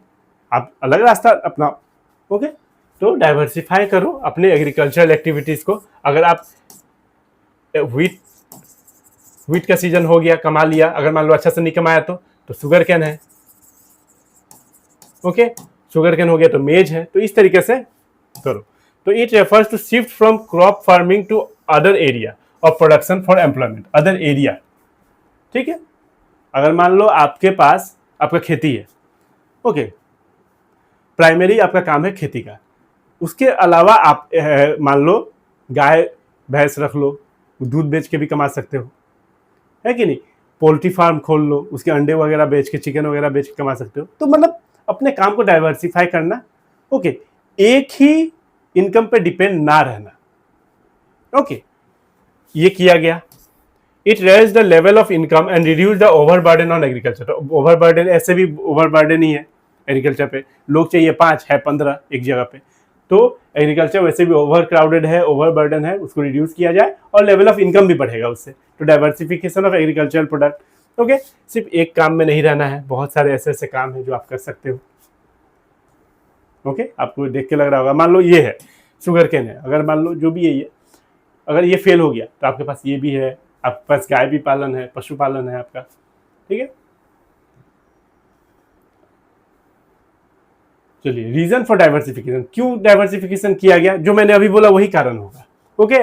आप अलग रास्ता अपनाओ। ओके, तो डाइवर्सिफाई करो अपने एग्रीकल्चरल एक्टिविटीज को। अगर आप व्हीट का सीजन हो गया, कमा लिया, अगर मान लो अच्छा से नहीं कमाया तो शुगर कैन है, ओके, शुगर कैन हो गया तो मेज है, तो इस तरीके से करो। तो it refers to shift from crop farming to other area of production for employment, other area, ठीक है। अगर मान लो आपके पास आपका खेती है, ओके, प्राइमरी आपका काम है खेती का, उसके अलावा आप मान लो गाय भैंस रख लो, दूध बेच के भी कमा सकते हो, है कि नहीं, पोल्ट्री फार्म खोल लो, उसके अंडे वगैरह बेच के, चिकन वगैरह बेच के कमा सकते हो। तो मतलब अपने काम को डाइवर्सिफाई करना, ओके, एक ही इनकम पे डिपेंड ना रहना, ओके, ये किया गया। It raise the level of income and reduce the over burden on agriculture. Over burden, ऐसे भी ओवर बर्डन ही है एग्रीकल्चर पे, लोग चाहिए 5 है 15 एक जगह पे, तो एग्रीकल्चर वैसे भी ओवर क्राउडेड है, ओवर बर्डन है, उसको रिड्यूस किया जाए और लेवल ऑफ इनकम भी बढ़ेगा उससे। तो diversification of agricultural product, okay, सिर्फ एक काम में नहीं रहना है, बहुत सारे ऐसे ऐसे काम है जो आप कर सकते हो। ओके, आपको देख के लग रहा होगा, मान लो ये है शुगर केन है, अगर मान लो जो भी है ये, अगर ये फेल हो गया तो आपके पास ये भी है, आपके पास गाय भी पालन है, पशुपालन है आपका, ठीक है। चलिए, रीजन फॉर डाइवर्सिफिकेशन, क्यों डाइवर्सिफिकेशन किया गया, जो मैंने अभी बोला वही कारण होगा। Okay,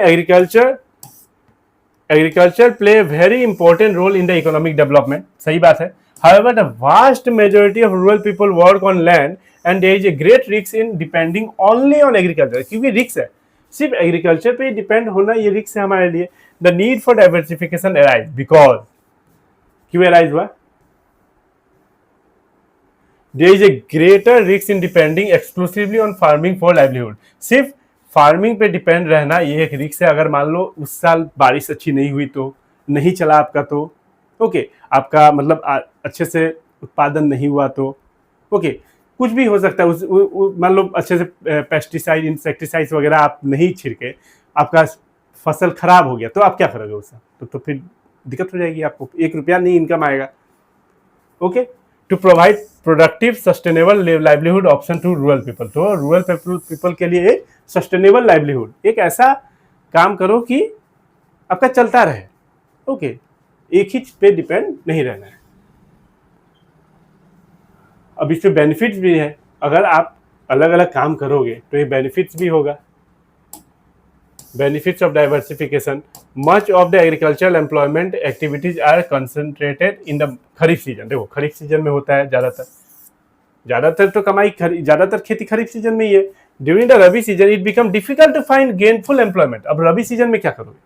agriculture play very important role in the economic development, सही बात है। However, the vast majority of rural people work on land and there is a great risk in depending only on agriculture, क्योंकि रिक्स है, सिर्फ agriculture पे depend होना, ये रिक्स है हमारे लिए। The need for diversification arise because, क्यों अराइज हुआ, there is a greater risk in depending exclusively on farming for livelihood। सिर्फ फार्मिंग पे डिपेंड रहना ये एक रिस्क है। अगर मान लो उस साल बारिश अच्छी नहीं हुई तो, नहीं चला आपका तो, ओके, आपका मतलब अच्छे से उत्पादन नहीं हुआ तो, ओके, कुछ भी हो सकता है, मान लो अच्छे से पेस्टिसाइड इंसेक्टिसाइड्स वगैरह आप नहीं छिड़के, आपका फसल खराब हो गया, तो आप क्या करोगे उससे, तो फिर दिक्कत हो जाएगी, आपको 1 रुपया नहीं इनकम आएगा। Okay, to provide productive sustainable livelihood option to rural people, तो रूरल पीपल के लिए एक सस्टेनेबल लाइवलीहुड, एक ऐसा काम करो कि आपका चलता रहे, ओके, एक ही पे डिपेंड नहीं रहना है। अब इसमें बेनिफिट्स भी है, अगर आप अलग अलग काम करोगे तो ये बेनिफिट्स भी होगा। Benefits of diversification, much of the agricultural employment activities are concentrated in the kharif season. देखो खरीफ सीजन में होता है ज्यादातर तो कमाई ज्यादातर खेती खरीफ सीजन में ही है। During the rabi season it become difficult to find gainful employment. अब रबी सीजन में क्या करोगे,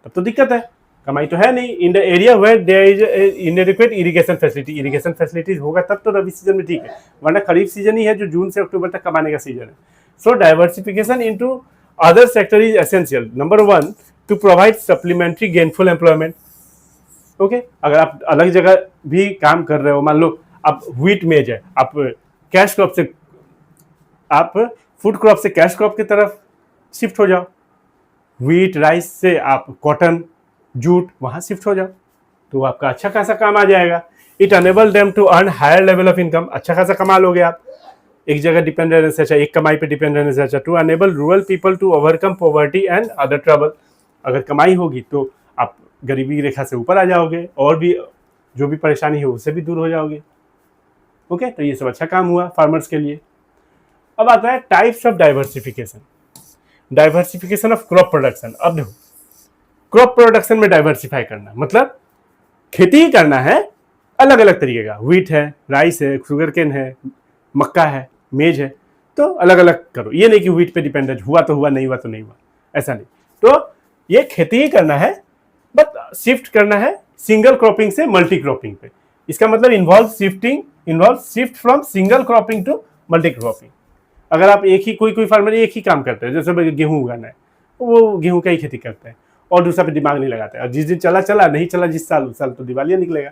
तब तो दिक्कत है, कमाई तो है नहीं। In the area where there is inadequate irrigation facility, irrigation facilities होगा तब तो रबी सीजन में ठीक है, वरना खरीफ सीजन ही है जो जून से अक्टूबर तक कमाने का सीजन है। So diversification into other sector is essential. Number 1, to provide supplementary gainful employment. Okay, अगर आप अलग जगह भी काम कर रहे हो, मान लो आप व्हीट मेज है, आप कैश क्रॉप से, आप फूड क्रॉप से कैश क्रॉप की तरफ शिफ्ट हो जाओ, व्हीट राइस से आप कॉटन जूट वहां शिफ्ट हो जाओ, तो आपका अच्छा खासा काम आ जाएगा। It enable them to earn higher level of income, अच्छा खासा कमा लोगे आप, एक जगह डिपेंड रहने से अच्छा, एक कमाई पे डिपेंड रहने से अच्छा। To enable rural people to overcome poverty and other trouble, अगर कमाई होगी तो आप गरीबी रेखा से ऊपर आ जाओगे और भी जो भी परेशानी है उससे भी दूर हो जाओगे। ओके, तो ये सब अच्छा काम हुआ फार्मर्स के लिए। अब आता है types of diversification, diversification of crop production. अब देखो क्रॉप प्रोडक्शन में डाइवर्सिफाई करना मतलब खेती ही करना है अलग अलग तरीके का, व्हीट है, राइस है, शुगर केन है, मक्का है, मेज है, तो अलग अलग करो। ये नहीं कि व्हीट पे डिपेंडेंट हुआ तो हुआ, नहीं हुआ तो नहीं हुआ, ऐसा नहीं। तो ये खेती ही करना है, बट शिफ्ट करना है सिंगल क्रॉपिंग से मल्टी क्रॉपिंग पे। इसका मतलब involve shift from single cropping to multi cropping. अगर आप एक ही कोई फार्मर एक ही काम करते हैं, जैसे गेहूं उगाना है, वो गेहूं का ही खेती करते हैं और दूसरा पे दिमाग नहीं लगाते, और जिस दिन चला नहीं चला जिस साल उस साल तो दिवालिया निकलेगा।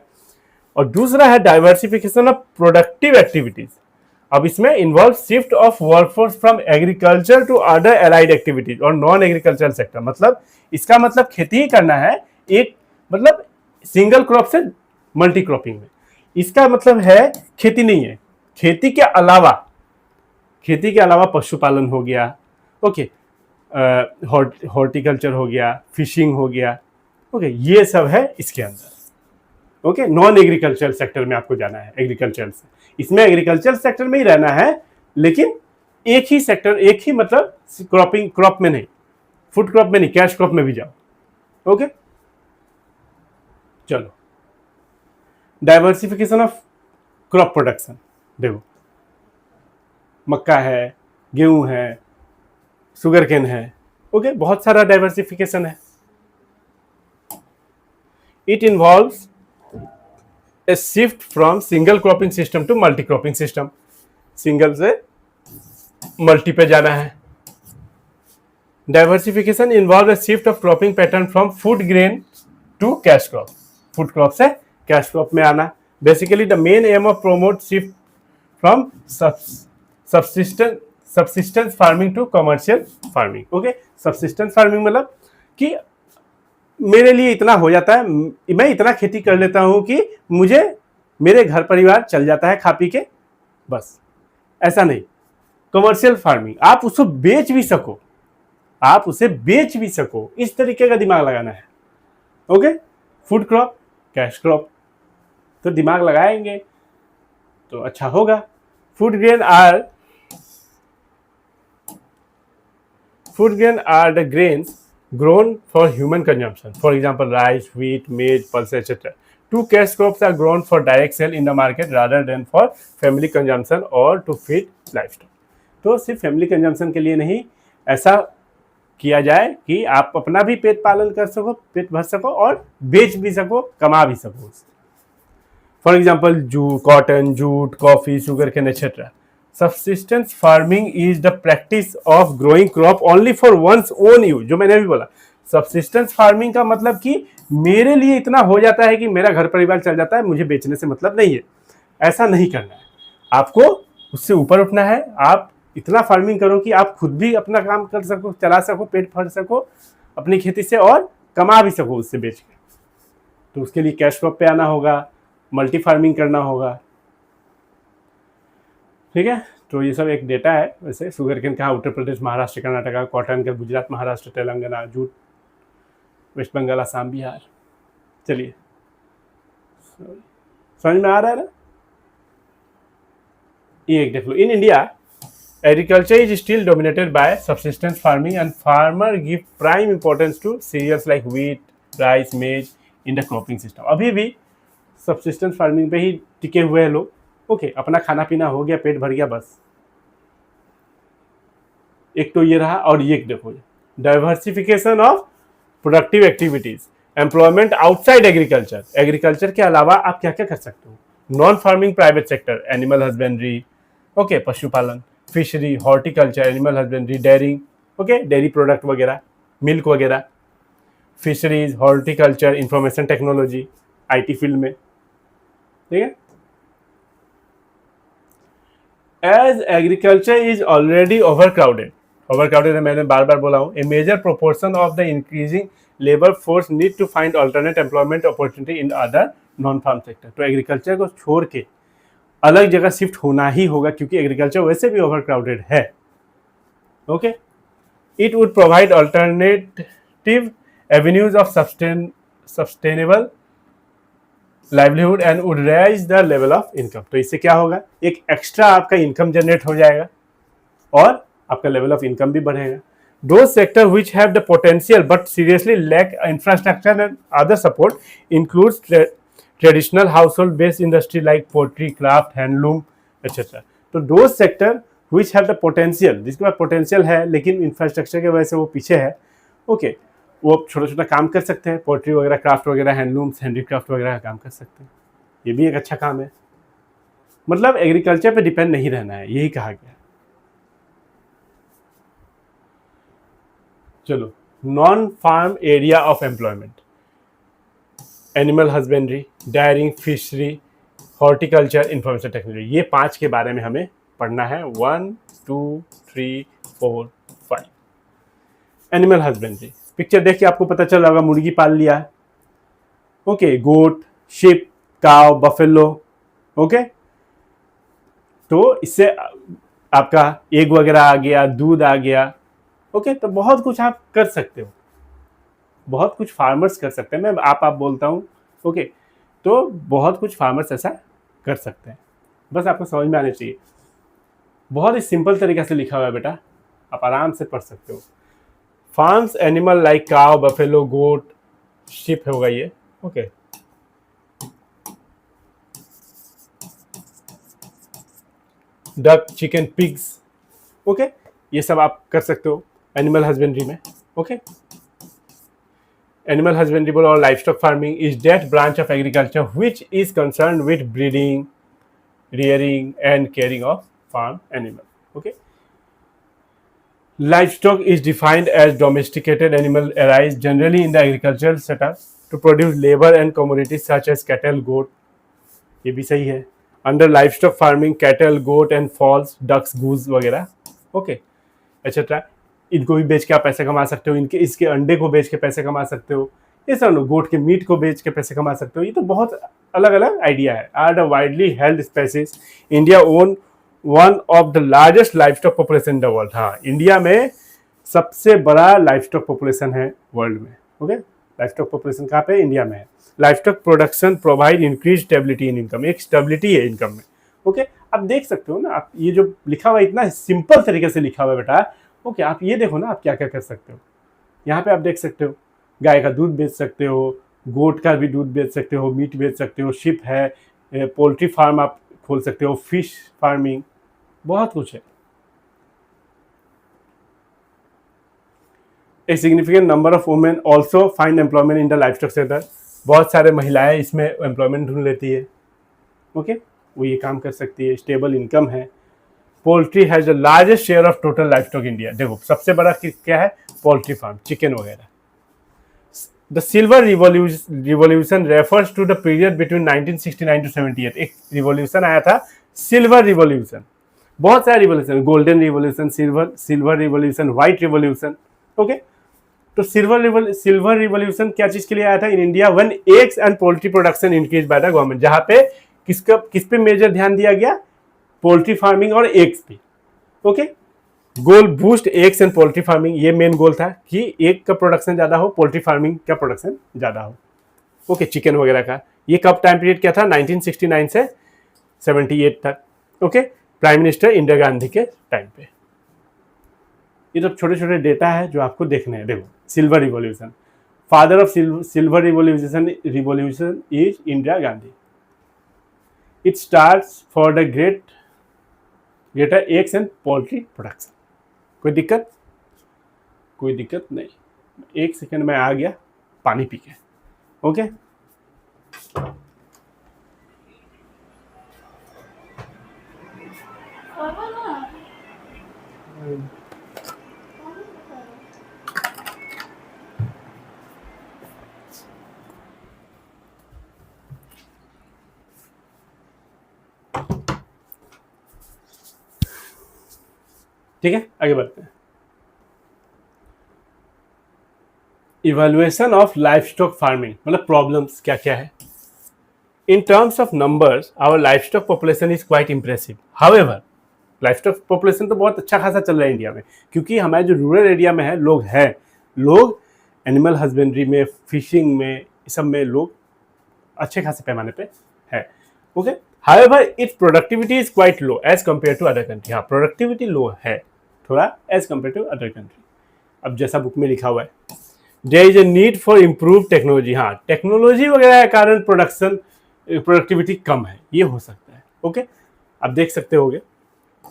और दूसरा है डाइवर्सिफिकेशन ऑफ प्रोडक्टिव एक्टिविटीज। अब इसमें involve shift of workforce from agriculture to other allied activities और नॉन एग्रीकल्चरल सेक्टर। मतलब इसका मतलब खेती ही करना है, एक मतलब सिंगल क्रॉप से मल्टी क्रॉपिंग में। इसका मतलब है खेती नहीं है, खेती के अलावा पशुपालन हो गया, ओके, हॉर्टिकल्चर हो गया, फिशिंग हो गया, ओके, ये सब है इसके अंदर। ओके, नॉन एग्रीकल्चरल सेक्टर में आपको जाना है एग्रीकल्चर से। इसमें एग्रीकल्चर सेक्टर में ही रहना है, लेकिन एक ही सेक्टर, एक ही मतलब क्रॉप में नहीं, फूड क्रॉप में नहीं, कैश क्रॉप में भी जाओ। ओके, चलो, डाइवर्सिफिकेशन ऑफ क्रॉप प्रोडक्शन। देखो, मक्का है, गेहूं है, शुगर केन है, ओके, बहुत सारा डाइवर्सिफिकेशन है। It involves a shift from single cropping system to multi cropping system. Single से मल्टी पे जाना है। Diversification involve a shift of cropping pattern from food grain to cash crop. Food crop से cash crop में आना। Basically the main aim of promote shift from subsistence farming to commercial farming. Okay, subsistence farming मतलब कि मेरे लिए इतना हो जाता है, मैं इतना खेती कर लेता हूं कि मुझे मेरे घर परिवार चल जाता है खा पी के, बस। ऐसा नहीं, कमर्शियल फार्मिंग, आप उसको बेच भी सको, आप उसे बेच भी सको, इस तरीके का दिमाग लगाना है। Okay, food crop, cash crop, तो दिमाग लगाएंगे तो अच्छा होगा। Food grain are the grains grown for human consumption, for example rice, wheat, maize, pulses, etc. Two cash crops are grown for direct sale in the market rather than for family consumption or to feed livestock. तो सिर्फ family consumption के लिए नहीं, ऐसा किया जाए कि आप अपना भी पेट पालन कर सको, पेट भर सको और बेच भी सको, कमा भी सको। For example cotton, jute, coffee, sugar cane etcetera. Subsistence farming is the practice of growing crop only for one's own use। जो मैंने अभी बोला, subsistence farming का मतलब कि मेरे लिए इतना हो जाता है कि मेरा घर परिवार चल जाता है, मुझे बेचने से मतलब नहीं है। ऐसा नहीं करना है, आपको उससे ऊपर उठना है। आप इतना फार्मिंग करो कि आप खुद भी अपना काम कर सको, चला सको, पेट भर सको अपनी खेती से और कमा भी सको उससे बेच के। तो उसके लिए कैश क्रॉप पे आना होगा, मल्टी फार्मिंग करना होगा। ठीक है, तो ये सब एक डेटा है। वैसे शुगर केन कहाँ, उत्तर प्रदेश, महाराष्ट्र, कर्नाटका। कॉटन का गुजरात, महाराष्ट्र, तेलंगाना। Jute West Bengal, Assam, Bihar. चलिए, समझ में आ रहा है ना? ये एक देख लो। In India agriculture is still dominated by subsistence farming and farmer give prime importance to cereals like wheat, rice, maize in the cropping system. अभी भी सबसिस्टेंस फार्मिंग पे ही टिके हुए हैं लोग। ओके, अपना खाना पीना हो गया, पेट भर गया, बस। एक तो ये रहा, और ये देखो, diversification of productive activities, employment outside agriculture. Agriculture के अलावा आप क्या क्या कर सकते हो? Non farming private sector, animal husbandry, okay, पशुपालन, fishery, horticulture, animal husbandry, dairying, okay, dairy product वगैरह, मिल्क वगैरह, fisheries, horticulture, information technology, IT field में। ठीक है, As agriculture is already overcrowded है, मैंने बार बार बोला हूँ, a major proportion of the increasing labor force need to find alternate employment opportunity in other non-farm sector। तो एग्रीकल्चर को छोड़ के अलग जगह शिफ्ट होना ही होगा, क्योंकि एग्रीकल्चर वैसे भी ओवरक्राउडेड है। Okay, it would provide alternative avenues of sustainable livelihood and would rise the level of income. तो इससे क्या होगा, एक एक्स्ट्रा आपका इनकम जनरेट हो जाएगा और आपका लेवल ऑफ इनकम भी बढ़ेगा। Those sectors which have the potential but seriously lack infrastructure and other support includes traditional household based industry like poultry, craft, handloom, etc. तो those sector which have the potential, जिसके पास potential है लेकिन infrastructure की वजह से वो पीछे है, ओके, वो छोटा छोटा काम कर सकते हैं, पोल्ट्री वगैरह, क्राफ्ट वगैरह, हैंडलूम्स, हैंडीक्राफ्ट वगैरह का काम कर सकते हैं। ये भी एक अच्छा काम है। मतलब एग्रीकल्चर पे डिपेंड नहीं रहना है, यही कहा गया। चलो, non farm area of employment, animal husbandry, dairying, fishery, horticulture, information technology, ये 5 के बारे में हमें पढ़ना है 1 2 3 4 5। एनिमल हस्बेंड्री, पिक्चर देख के आपको पता चल रहा होगा मुर्गी पाल लिया है, ओके, गोट, शिप, काव, बफेलो, ओके। तो इससे आपका एग वगैरह आ गया, दूध आ गया, ओके। तो बहुत कुछ आप कर सकते हो, बहुत कुछ फार्मर्स कर सकते हैं, मैं आप बोलता हूँ, ओके। तो बहुत कुछ फार्मर्स ऐसा कर सकते हैं, बस आपको समझ में आने चाहिए। बहुत ही सिंपल तरीके से लिखा हुआ है बेटा, आप आराम से पढ़ सकते हो। फार्म्स एनिमल लाइक काव, बफेलो, गोट, शिप होगा ये, okay. Duck, chicken, pigs, okay. ये सब आप कर सकते हो एनिमल हस्बेंड्री में, okay. Animal husbandry or livestock farming is that branch of agriculture which is concerned with breeding, rearing and caring of farm animals. Okay. Livestock is defined as domesticated animal arise generally in the agricultural setup to produce labor and commodities such as cattle, goat. ये भी सही है. Under livestock farming, cattle, goat and fowls, ducks, goose वगैरह, okay, etc. इनको भी बेच के आप पैसे कमा सकते हो, इनके इसके अंडे को बेच के पैसे कमा सकते हो, ये सब गोट के मीट को बेच के पैसे कमा सकते हो। ये तो बहुत अलग अलग आइडिया है। Are the widely held species, India own one of the largest livestock population in the world. हाँ, इंडिया में सबसे बड़ा लाइवस्टॉक पॉपुलेशन है वर्ल्ड में, ओके। लाइवस्टॉक पॉपुलेशन कहाँ पे? इंडिया में है। Livestock production provide increase stability in income, एक स्टेबिलिटी है इनकम में, ओके। आप देख सकते हो ना, आप ये जो लिखा हुआ है इतना सिंपल तरीके से लिखा हुआ है बेटा, ओके। आप ये देखो ना, आप क्या क्या कर सकते हो। यहाँ पे आप देख सकते हो, गाय का दूध बेच सकते हो, गोट का भी दूध बेच सकते हो, मीट बेच सकते हो, शिप है, पोल्ट्री फार्म आप खोल सकते हो, फिश फार्मिंग, बहुत कुछ है। A significant number of women also find employment in the livestock sector, बहुत सारे महिलाएं इसमें एम्प्लॉयमेंट ढूंढ लेती है, ओके। वो ये काम कर सकती है, स्टेबल इनकम है। Poultry has the largest share of total livestock India, देखो सबसे बड़ा क्या है? पोल्ट्री फार्म, चिकन वगैरह। The silver revolution refers to the period between 1969 to 78, एक रिवॉल्यूशन आया था, सिल्वर रिवॉल्यूशन। बहुत सारे revolution, golden revolution, silver revolution, white revolution, okay. तो सिल्वर रिवॉल्यूशन क्या चीज के लिए आया था? In India when eggs and poultry production increase by the government, जहां पे किस पे मेजर ध्यान दिया गया? पोल्ट्री फार्मिंग और एग्स पे, okay. Goal boost eggs and poultry farming, ये मेन गोल था कि एग का प्रोडक्शन ज्यादा हो, पोल्ट्री फार्मिंग का प्रोडक्शन ज्यादा हो, ओके, चिकन वगैरह का। ये कब टाइम पीरियड क्या था? 1969 से 78 तक, okay, prime minister Indira Gandhi के टाइम पे। ये तो छोटे छोटे डेटा है जो आपको देखने हैं। देखो, silver revolution, father of silver revolution is Indira Gandhi. It starts for the greater eggs and poultry production. कोई दिक्कत? कोई दिक्कत नहीं। एक सेकंड में आ गया पानी पी के, ओके। ठीक है, आगे बढ़ते हैं। इवैल्यूएशन ऑफ लाइवस्टॉक फार्मिंग, मतलब प्रॉब्लम्स क्या क्या है। In terms of numbers our livestock population is quite impressive. However, livestock population तो बहुत अच्छा खासा चल रहा है इंडिया में, क्योंकि हमारे जो रूरल एरिया में है लोग एनिमल हस्बेंड्री में, फिशिंग में, इस सब में लोग अच्छे खासे पैमाने पे है, okay. However its productivity is quite low as compare to other country. हाँ, प्रोडक्टिविटी लो है थोड़ा as compare to other country. अब जैसा बुक में लिखा हुआ है, there is a need for improve technology. हाँ, टेक्नोलॉजी वगैरह के कारण प्रोडक्टिविटी कम है, ये हो सकता है, ओके। आप देख सकते होगे,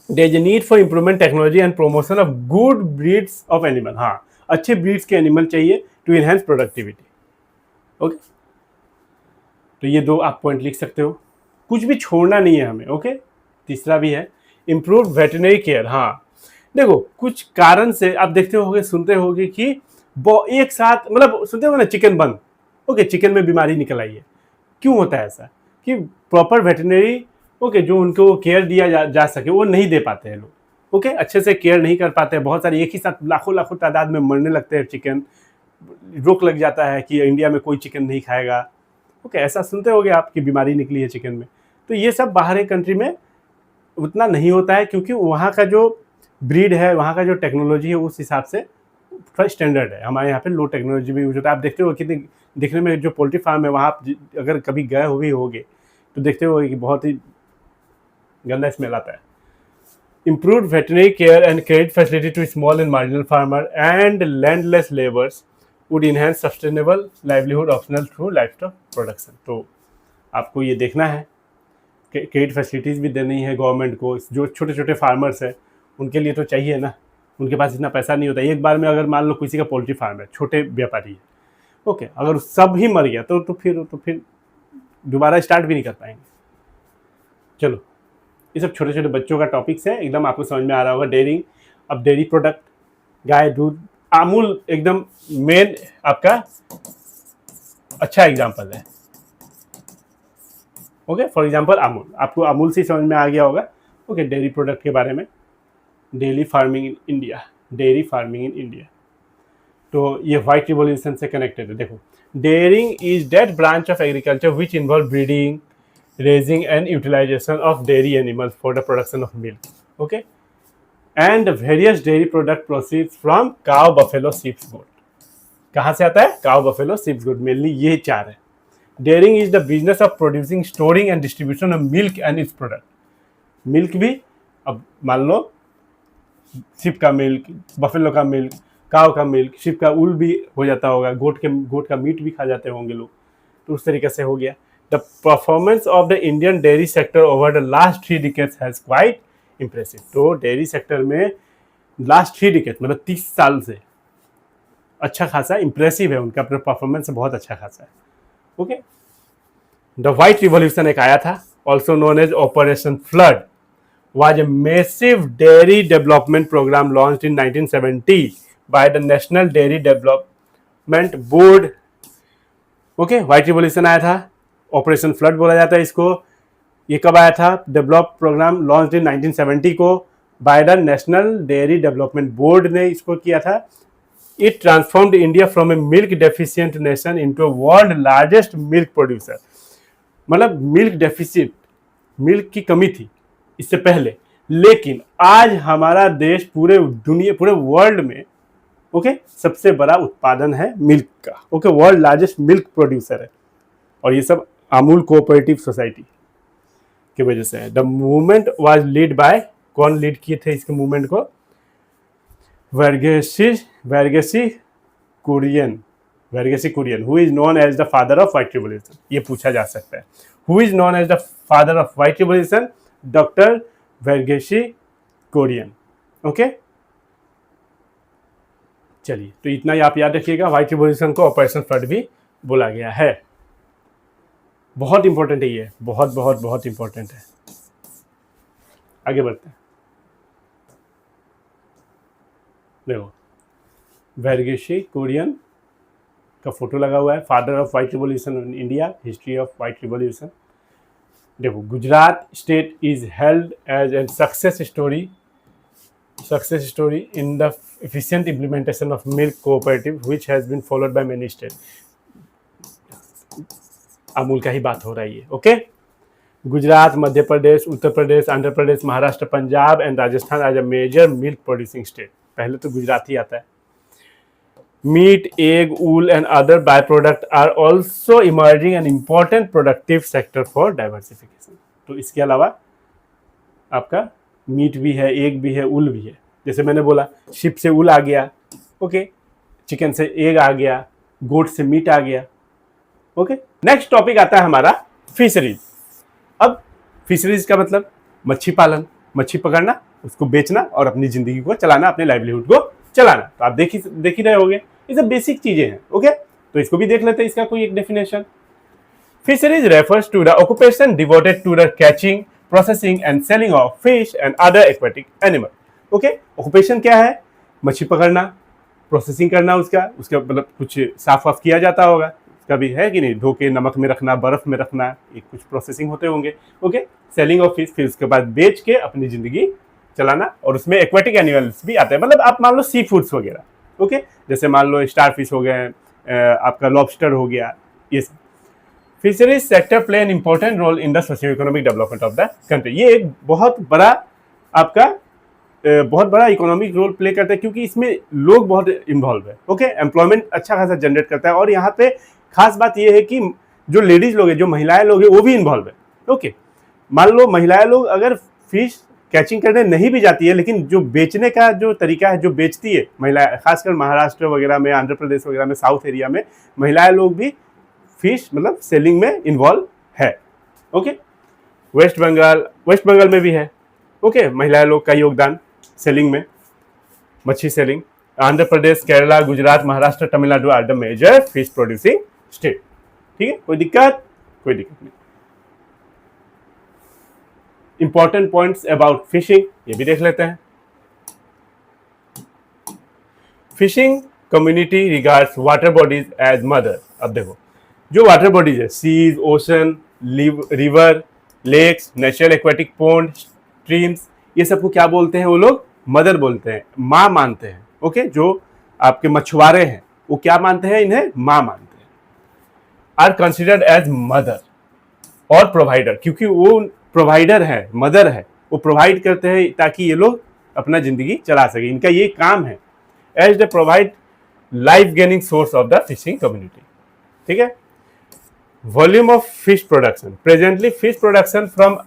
there is a need for improvement technology and promotion of good breeds of animal. हाँ, अच्छे ब्रीड्स के एनिमल चाहिए टू इनहेंस प्रोडक्टिविटी, ओके। तो ये दो आप पॉइंट लिख सकते हो, कुछ भी छोड़ना नहीं है हमें, ओके। तीसरा भी है इम्प्रूव वेटनरी केयर। हाँ, देखो कुछ कारण से आप देखते होगे, सुनते होगे कि एक साथ, मतलब सुनते होगे ना, चिकन बंद, ओके, चिकन में बीमारी निकल आई है। क्यों होता है ऐसा? कि प्रॉपर वेटनरी, ओके, जो उनको केयर दिया जा सके वो नहीं दे पाते हैं लोग। ओके, अच्छे से केयर नहीं कर पाते हैं, बहुत सारे एक ही साथ लाखों लाखों तादाद में मरने लगते हैं चिकन, रोक लग जाता है कि इंडिया में कोई चिकन नहीं खाएगा। ओके, ऐसा सुनते होंगे आप कि बीमारी निकली है चिकन में। तो ये सब बाहर के कंट्री में उतना नहीं होता है, क्योंकि वहाँ का जो ब्रीड है, वहाँ का जो टेक्नोलॉजी है, उस हिसाब से थोड़ा स्टैंडर्ड है। हमारे यहाँ पे लो टेक्नोलॉजी भी यूज होता है। आप देखते हो कितने दिखने में जो पोल्ट्री फार्म है वहाँ आप अगर कभी गए हुए होगे तो देखते हो कि बहुत ही गंदा स्मेल आता है। Improved veterinary care and credit facility to small and marginal farmer and landless laborers would enhance sustainable livelihood optional through livestock production। तो आपको ये देखना है, क्रेडिट फैसिलिटीज़ भी देनी है गवर्नमेंट को। जो छोटे छोटे फार्मर्स हैं उनके लिए तो चाहिए ना, उनके पास इतना पैसा नहीं होता। एक बार में अगर मान लो किसी का पोल्ट्री फार्म है, छोटे व्यापारी है, ओके, अगर सब ही मर गया तो फिर दोबारा स्टार्ट भी नहीं कर पाएंगे। चलो, ये सब छोटे छोटे बच्चों का टॉपिक्स है, एकदम आपको समझ में आ रहा होगा। डेयरिंग, अब डेयरी प्रोडक्ट, गाय दूध, अमूल एकदम मेन आपका अच्छा एग्जाम्पल है। ओके, फॉर एग्जाम्पल अमूल, आपको अमूल से समझ में आ गया होगा। ओके, डेयरी प्रोडक्ट के बारे में, dairy farming in India, dairy farming in India. तो ये व्हाइट रिवॉल्यूशन से कनेक्टेड है। देखो, dairying is that branch of agriculture which involve breeding, raising and utilization of dairy animals for the production of milk, okay, and various dairy product proceeds from cow, buffalo, sheep, goat। कहाँ से आता है? cow, buffalo, sheep, goat, mainly ये चार है। Dairying is the business of producing, storing and distribution of milk and its product। Milk भी, अब मान लो sheep का मिल्क, buffalo का मिल्क, काव का मिल्क, sheep का ऊल भी हो जाता होगा, गोट का मीट भी खा जाते होंगे लोग, तो उस तरीके से हो गया। The performance of the Indian dairy sector over the last 3 decades has quite impressive। तो डेयरी सेक्टर में लास्ट 3 decades मतलब 30 साल से अच्छा खासा इम्प्रेसिव है, उनका परफॉर्मेंस बहुत अच्छा खासा है। ओके, द व्हाइट रिवॉल्यूशन एक आया था, also known as operation flood, was a massive dairy development program launched in 1970 by the National Dairy Development Board। Okay, white revolution आया था, ऑपरेशन फ्लड बोला जाता है इसको। ये कब आया था? डेवलप प्रोग्राम लॉन्च इन 1970 को by the national dairy development board ने इसको किया था। It transformed India from A milk deficient nation into a world largest milk producer. मतलब मिल्क डेफिसिट, मिल्क की कमी थी इससे पहले, लेकिन आज हमारा देश पूरे वर्ल्ड में ओके सबसे बड़ा उत्पादन है मिल्क का। Okay, world largest milk producer है, और ये सब अमूल कोऑपरेटिव सोसाइटी की वजह से है। The movement was lead by, कौन लीड किए थे इसके मूवमेंट को? Verghese Kurien, who is known as the father of white revolution. ये पूछा जा सकता है, who is known as the father of white revolution? Doctor Verghese Kurien. Okay, चलिए, तो इतना ही आप याद रखिएगा। व्हाइट रिवॉल्यूशन को ऑपरेशन फ्लड भी बोला गया है। बहुत इंपॉर्टेंट है ये, बहुत इंपॉर्टेंट है। आगे बढ़ते हैं। देखो, वर्गेसी कुरियन का फोटो लगा हुआ है, father of white revolution in India, history of white revolution. देखो, Gujarat state is held as a success story in the efficient implementation of milk cooperative which has been followed by many states। Amul का ही बात हो रही है। Okay, Gujarat, Madhya Pradesh, Uttar Pradesh, Andhra Pradesh, Maharashtra, Punjab and Rajasthan as a major milk producing state. पहले तो गुजरात ही आता है। Meat, egg, wool and other by product are also emerging an important productive sector for diversification. तो इसके अलावा आपका मीट भी है, एग भी है, वूल भी है। जैसे मैंने बोला, शिप से वूल आ गया, ओके, चिकन से एग आ गया, गोट से मीट आ गया। ओके, नेक्स्ट टॉपिक आता है हमारा फिशरीज। अब फिशरीज का मतलब मच्छी पालन, मच्छी पकड़ना, उसको बेचना और अपनी जिंदगी को चलाना, अपने लाइवलीहुड को चलाना। तो आप देख ही रहे होंगे, ये सब बेसिक चीजें हैं। ओके, तो इसको भी देख लेते हैं, इसका कोई एक definition. Fisheries refers to the occupation devoted to the catching, processing and selling of fish and other aquatic animal. Okay, occupation क्या है? मच्छी पकड़ना, प्रोसेसिंग करना, उसका मतलब कुछ साफ वाफ किया जाता होगा, कभी है कि नहीं, धो के नमक में रखना, बर्फ में रखना, ये कुछ प्रोसेसिंग होते होंगे। ओके, सेलिंग ऑफ फिश, फिर उसके बाद बेच के अपनी जिंदगी चलाना, और उसमें एक्वेटिक एनिमल्स भी आते हैं, मतलब आप मान लो सी फूड्स वगैरह। ओके, जैसे मान लो स्टार फिश हो गए, आपका लॉबस्टर हो गया, ये सब। Fisheries sector play an important role in the socio economic development of the country. ये एक बहुत बड़ा आपका बहुत बड़ा इकोनॉमिक रोल प्ले करता है, क्योंकि इसमें लोग बहुत इन्वॉल्व है। ओके, एम्प्लॉयमेंट अच्छा खासा जनरेट करता है, और यहाँ पे खास बात ये है कि जो लेडीज लोग हैं, जो महिलाएं लोग हैं, वो भी इन्वॉल्व है। ओके, मान लो महिलाएं लोग अगर फिश कैचिंग करने नहीं भी जाती है, लेकिन जो बेचने का जो तरीका है, जो बेचती है महिलाएं, खासकर महाराष्ट्र वगैरह में, आंध्र प्रदेश वगैरह में, साउथ एरिया में महिलाएं लोग भी फिश मतलब सेलिंग में इन्वॉल्व है। ओके, वेस्ट बंगाल में भी है। ओके, महिलाएं लोग का योगदान सेलिंग में, मच्छी selling. Andhra Pradesh, Kerala, Gujarat, Maharashtra, Tamil Nadu are the major fish producing state. ठीक है, कोई दिक्कत नहीं। इंपॉर्टेंट पॉइंट्स अबाउट फिशिंग ये भी देख लेते हैं। Fishing community regards water bodies as mother. अब देखो, जो वाटर बॉडीज है, seas, ocean, river, lakes, natural aquatic pond, streams, ये सबको क्या बोलते हैं वो लोग? मदर बोलते हैं, माँ मानते हैं। ओके, जो आपके मछुआरे हैं वो क्या मानते हैं? इन्हें माँ मानते हैं। आर कंसिडर्ड एज मदर और प्रोवाइडर, क्योंकि वो प्रोवाइडर है, मदर है, वो प्रोवाइड करते हैं ताकि ये लोग अपना जिंदगी चला सके, इनका ये काम है। As they provide life gaining source of the fishing community. ठीक है, volume of fish production. Presently fish production from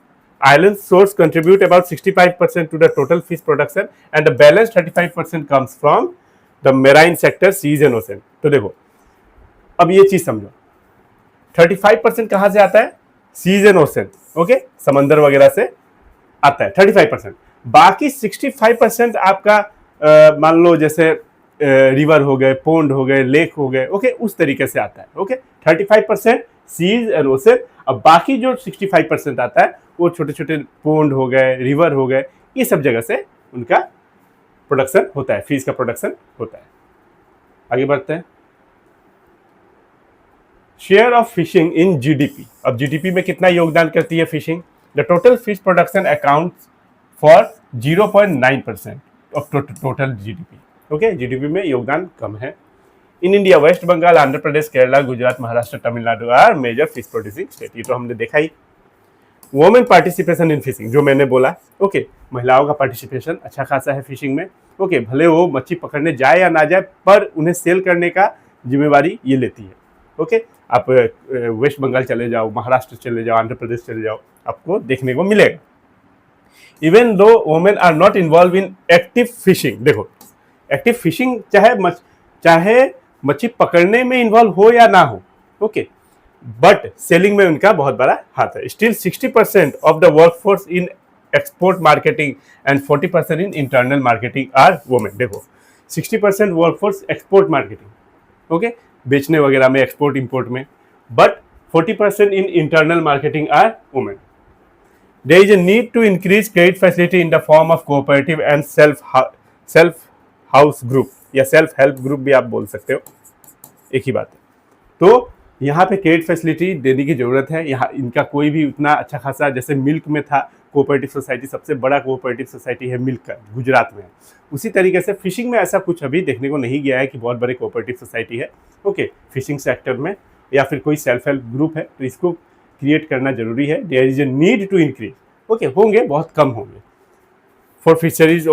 island source contribute about 65% to the total fish production and the balance 35% comes from the marine sector, seas and ocean। तो देखो, अब ये चीज समझो, 35% कहां से आता है? Seize and ocean. ओके, समंदर वगैरह से आता है 35%। बाकी 65% आपका मान लो जैसे रिवर हो गए, पोन्ड हो गए, लेक हो गए, ओके, उस तरीके से आता है। Okay, 35% seas and ocean. अब बाकी जो 65% आता है वो छोटे छोटे पोन्ड हो गए, रिवर हो गए, ये सब जगह से उनका प्रोडक्शन होता है, फिश का प्रोडक्शन होता है। आगे बढ़ते हैं। Share of fishing in GDP. अब जीडीपी में कितना योगदान करती है fishing? The total fish production accounts for 0.9% of total GDP. Okay, GDP में योगदान कम है। In India West Bengal, Andhra Pradesh, Kerala, Gujarat, Maharashtra, Tamil Nadu are major fish producing state. ये तो हमने देखा ही। वोमेन पार्टिसिपेशन इन फिशिंग, जो मैंने बोला। ओके, महिलाओं का पार्टिसिपेशन अच्छा खासा है फिशिंग में। ओके, भले वो मच्छी पकड़ने जाए या ना जाए, पर उन्हें सेल करने का जिम्मेवारी ये लेती है। ओके, आप वेस्ट बंगाल चले जाओ, महाराष्ट्र चले जाओ, आंध्र प्रदेश चले जाओ, आपको देखने को मिलेगा। Even though women are not involve in active fishing. देखो, एक्टिव फिशिंग चाहे मच्छी पकड़ने में इन्वॉल्व हो या ना हो, ओके, बट सेलिंग में उनका बहुत बड़ा हाथ है। Still 60% of the workforce in export marketing and 40% in internal marketing are women. देखो, 60% वर्कफोर्स एक्सपोर्ट मार्केटिंग, ओके, बेचने वगैरह में, एक्सपोर्ट इंपोर्ट में, but 40% in internal marketing are women. There is a need to increase credit facility in the form of cooperative and self house group, या self help group भी आप बोल सकते हो, एक ही बात है। तो यहाँ पे क्रेडिट फैसिलिटी देने की ज़रूरत है। यहाँ इनका कोई भी उतना अच्छा खासा, जैसे मिल्क में था कोऑपरेटिव सोसाइटी, सबसे बड़ा कोऑपरेटिव सोसाइटी है मिल्क का, गुजरात में। उसी तरीके से फिशिंग में ऐसा कुछ अभी देखने को नहीं गया है कि बहुत बड़े कोऑपरेटिव सोसाइटी है, ओके, फिशिंग सेक्टर में, या फिर कोई सेल्फ हेल्प ग्रुप है, तो इसको क्रिएट करना जरूरी है। There is a need to increase, okay, होंगे, बहुत कम होंगे। For fishers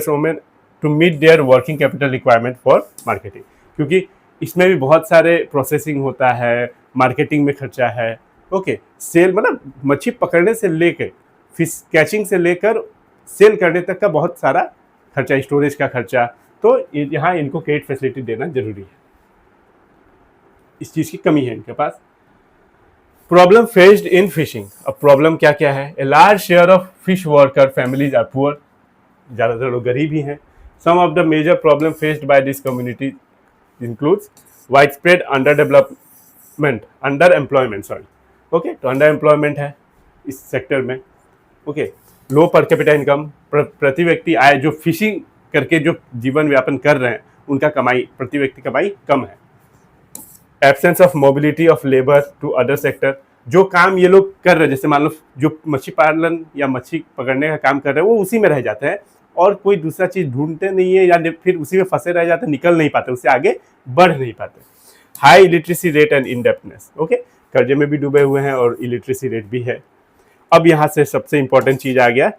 women to meet their working capital requirement for marketing, क्योंकि इसमें भी बहुत सारे प्रोसेसिंग होता है, मार्केटिंग में खर्चा है, ओके, सेल मतलब मच्छी पकड़ने से लेकर फिश कैचिंग से लेकर सेल करने तक का बहुत सारा खर्चा, स्टोरेज का खर्चा, तो यहाँ इनको क्रेडिट फैसिलिटी देना जरूरी है। इस चीज़ की कमी है इनके पास। Problem faced in fishing. अब प्रॉब्लम क्या क्या है? A large share of fish worker families are poor, ज़्यादातर लोग गरीब ही हैं। Some of the major problem faced by this community includes widespread underemployment, okay, तो underemployment है इस सेक्टर में, ओके, लो पर कैपिटा इनकम, प्रति व्यक्ति आय, जो फिशिंग करके जो जीवन व्यापन कर रहे हैं उनका कमाई, प्रति व्यक्ति कमाई कम है। Absence of mobility of labour to other sector, जो काम ये लोग कर रहे हैं, जैसे मान लो जो मच्छी पालन या मच्छी पकड़ने का काम कर रहे हैं वो उसी में रह जाते हैं और कोई दूसरा चीज़ ढूंढते नहीं है या फिर उसी में फंसे रह जाते, निकल नहीं पाते, उससे आगे बढ़ नहीं पाते। High illiteracy rate and इनडेप्टनेस, okay, कर्जे में भी डूबे हुए हैं और इलिटरेसी रेट भी है। अब यहाँ से सबसे इंपॉर्टेंट चीज़ आ गया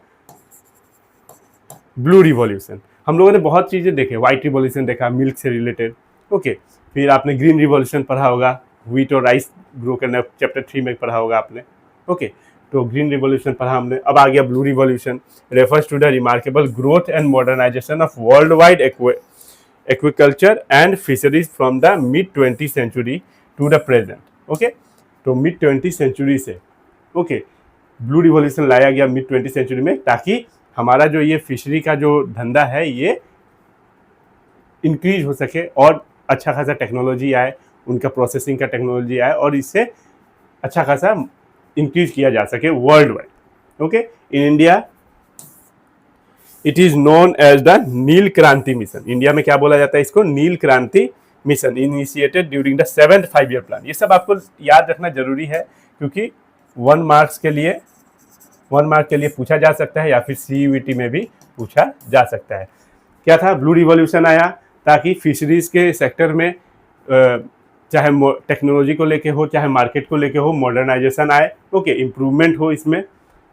ब्लू रिवॉल्यूशन। हम लोगों ने बहुत चीज़ें देखे, व्हाइट रिवॉल्यूशन देखा मिल्क से रिलेटेड, ओके, फिर आपने ग्रीन रिवॉल्यूशन पढ़ा होगा, व्हीट और राइस ग्रो करना, चैप्टर 3 में पढ़ा होगा आपने, ओके। तो ग्रीन रिवॉल्यूशन पढ़ा हमने। अब आ गया blue revolution, refers to the remarkable growth and modernisation of world wide aquaculture and fisheries from the mid 20th century to the present, okay. तो मिड 20th सेंचुरी से, ओके, ब्लू रिवॉल्यूशन लाया गया mid 20th century में, ताकि हमारा जो ये fishery का जो धंधा है ये इंक्रीज हो सके और अच्छा खासा टेक्नोलॉजी आए, उनका प्रोसेसिंग का टेक्नोलॉजी आए और इससे अच्छा खासा इंक्रीज किया जा सके world wide, okay. In India it is known as the Neel Kranti mission. India में क्या बोला जाता है इसको? नील Kranti mission, initiated during the 7th 5-year plan. ये सब आपको याद रखना जरूरी है क्योंकि 1 मार्क्स के लिए पूछा जा सकता है या फिर CUET में भी पूछा जा सकता है। क्या था? ब्लू रिवॉल्यूशन आया ताकि फिशरीज के सेक्टर में चाहे टेक्नोलॉजी को लेके हो चाहे मार्केट को लेके हो, मॉडर्नाइजेशन आए, ओके, इम्प्रूवमेंट हो इसमें,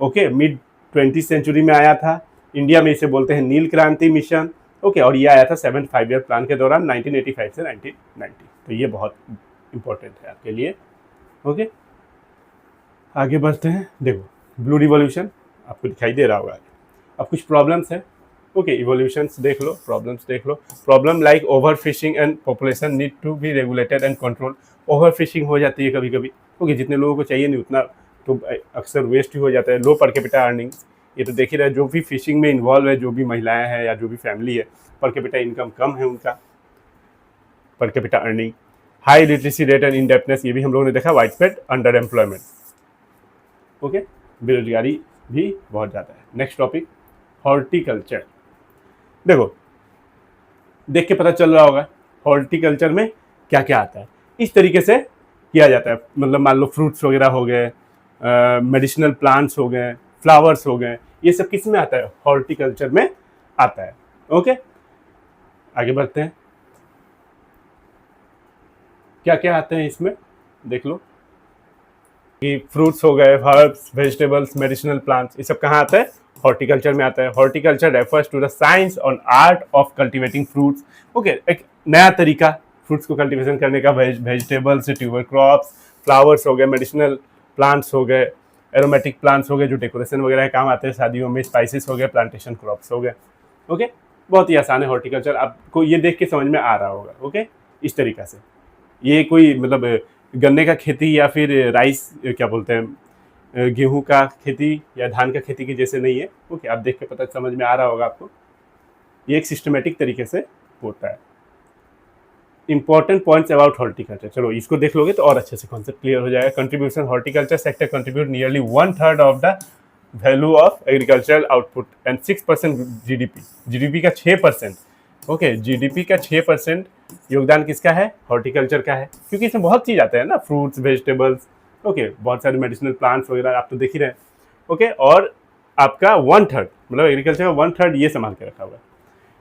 ओके। मिड 20th सेंचुरी में आया था, इंडिया में इसे बोलते हैं नील क्रांति मिशन, ओके। और ये आया था 7th 5-year प्लान के दौरान 1985 से 1990। तो ये बहुत इंपॉर्टेंट है आपके लिए, ओके। आगे बढ़ते हैं। देखो ब्लू रिवॉल्यूशन आपको दिखाई दे रहा होगा। अब कुछ प्रॉब्लम्स हैं, ओके, इवोल्यूशंस देख लो, प्रॉब्लम्स देख लो। Problem like over fishing and population need to be regulated and control. Over fishing हो जाती है कभी कभी, ओके, जितने लोगों को चाहिए नहीं उतना तो अक्सर वेस्ट ही हो जाता है। लो पर कैपिटा अर्निंग, ये तो देख ही रहे, जो भी फिशिंग में इन्वॉल्व है, जो भी महिलाएं हैं या जो भी फैमिली है, पर कैपिटा इनकम कम है उनका, per capita earning. High literacy rate and इनडेप्टनेस, ये भी हम लोगों ने देखा। Wide spread under employment, okay, बेरोजगारी भी बहुत ज़्यादा है। Next topic horticulture. देखो देख के पता चल रहा होगा हॉर्टिकल्चर में क्या क्या आता है। इस तरीके से किया जाता है, मतलब मान लो फ्रूट्स वगैरह हो गए, मेडिसिनल प्लांट्स हो गए, फ्लावर्स हो गए, ये सब किस में आता है? हॉर्टिकल्चर में आता है, ओके। आगे बढ़ते हैं, क्या क्या आते हैं इसमें देख लो कि फ्रूट्स हो गए, हर्ब्स, वेजिटेबल्स, मेडिसिनल प्लांट्स, ये सब कहाँ आता है? हॉर्टिकल्चर में आता है। Horticulture refers to the science on art of cultivating fruits, okay, एक नया तरीका फ्रूट्स को कल्टिवेशन करने का। वेजिटेबल्स, ट्यूबर क्रॉप्स, फ्लावर्स हो गए, मेडिसिनल प्लांट्स हो गए, एरोमेटिक प्लांट्स हो गए जो डेकोरेशन वगैरह काम आते हैं शादियों में, स्पाइसेस हो गए, प्लांटेशन क्रॉप्स हो गए, ओके। बहुत ही आसान है हॉर्टिकल्चर, आपको ये देख के समझ में आ रहा होगा, ओके। इस तरीका से ये कोई मतलब गन्ने का खेती या फिर राइस क्या बोलते हैं गेहूं का खेती या धान का खेती की जैसे नहीं है, ओके। आप देख के पता समझ में आ रहा होगा आपको, ये एक सिस्टमेटिक तरीके से होता है। इंपॉर्टेंट पॉइंट्स अबाउट हॉर्टिकल्चर, चलो इसको देख लोगे तो और अच्छे से कॉन्सेप्ट क्लियर हो जाएगा। Contribution, horticulture sector contribute nearly 1/3 of the value of agricultural output and 6% GDP का 6%, ओके, जीडीपी का 6% योगदान किसका है? हॉर्टिकल्चर का है, क्योंकि इसमें बहुत चीज़ आते हैं ना, फ्रूट्स, वेजिटेबल्स, ओके, बहुत सारे मेडिसिनल प्लांट्स वगैरह आप तो देख ही रहे हैं, ओके। और आपका 1/3 मतलब एग्रीकल्चर का 1/3 ये संभाल के रखा हुआ है।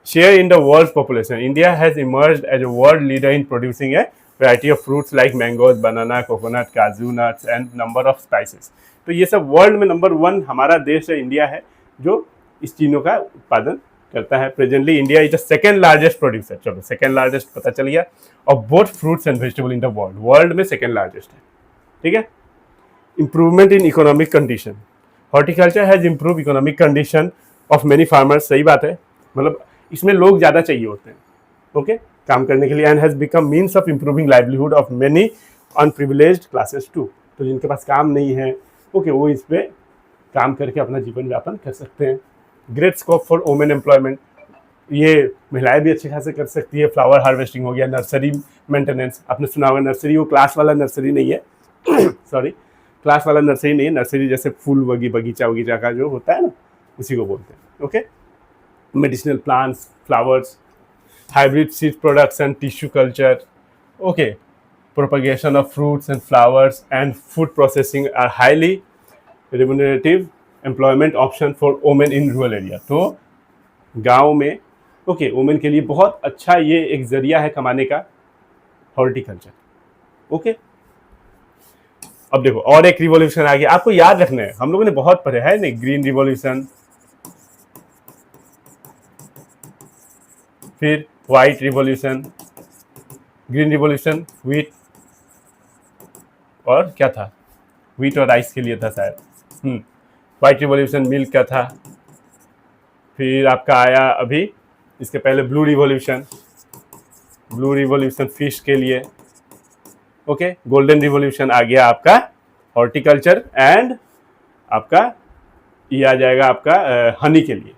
Share in the world population, India has emerged as a world leader in producing a variety of fruits like mangoes, banana, coconut, kaju nuts and number of spices. तो ये सब वर्ल्ड में नंबर 1 हमारा देश है, इंडिया है, जो इस चीज़ों का उत्पादन करता है। Presently India is the second largest producer, चलो सेकेंड लार्जेस्ट पता चल गया, और both fruits and vegetable in the world, world में सेकेंड लार्जेस्ट है, ठीक है। Improvement in economic condition, horticulture has improve economic condition of many farmers, सही बात है, मतलब इसमें लोग ज़्यादा चाहिए होते हैं, ओके, काम करने के लिए, and has become means of improving livelihood of many unprivileged classes too. तो जिनके पास काम नहीं है, ओके, वो इस पर काम करके अपना जीवन यापन कर सकते हैं। Great scope for women employment, ये महिलाएं भी अच्छे खासे कर सकती है। फ्लावर हार्वेस्टिंग हो गया, नर्सरी मेंटेनेंस, आपने सुना होगा नर्सरी, वो क्लास वाला नर्सरी नहीं है सॉरी, क्लास वाला नर्सरी नहीं है, नर्सरी जैसे फूल बगीचा का जो होता है ना, उसी को बोलते हैं, okay. Medicinal plants, flowers, hybrid seed production, tissue culture, okay, propagation of fruits and flowers and food processing are highly remunerative employment option for women in rural area। तो गांव में ओके वुमेन के लिए बहुत अच्छा ये एक जरिया है कमाने का हॉर्टिकल्चर। ओके अब देखो और एक रिवॉल्यूशन आ गया, आपको याद रखना है, हम लोगों ने बहुत पढ़े है नहीं, ग्रीन रिवॉल्यूशन, फिर white revolution, green revolution wheat और क्या था, व्हीट और राइस के लिए था शायद, व्हाइट रिवॉल्यूशन मिल्क का था, फिर आपका आया अभी इसके पहले ब्लू रिवॉल्यूशन फिश के लिए। ओके गोल्डन रिवॉल्यूशन आ गया आपका हॉर्टिकल्चर एंड आपका ये आ जाएगा आपका हनी के लिए।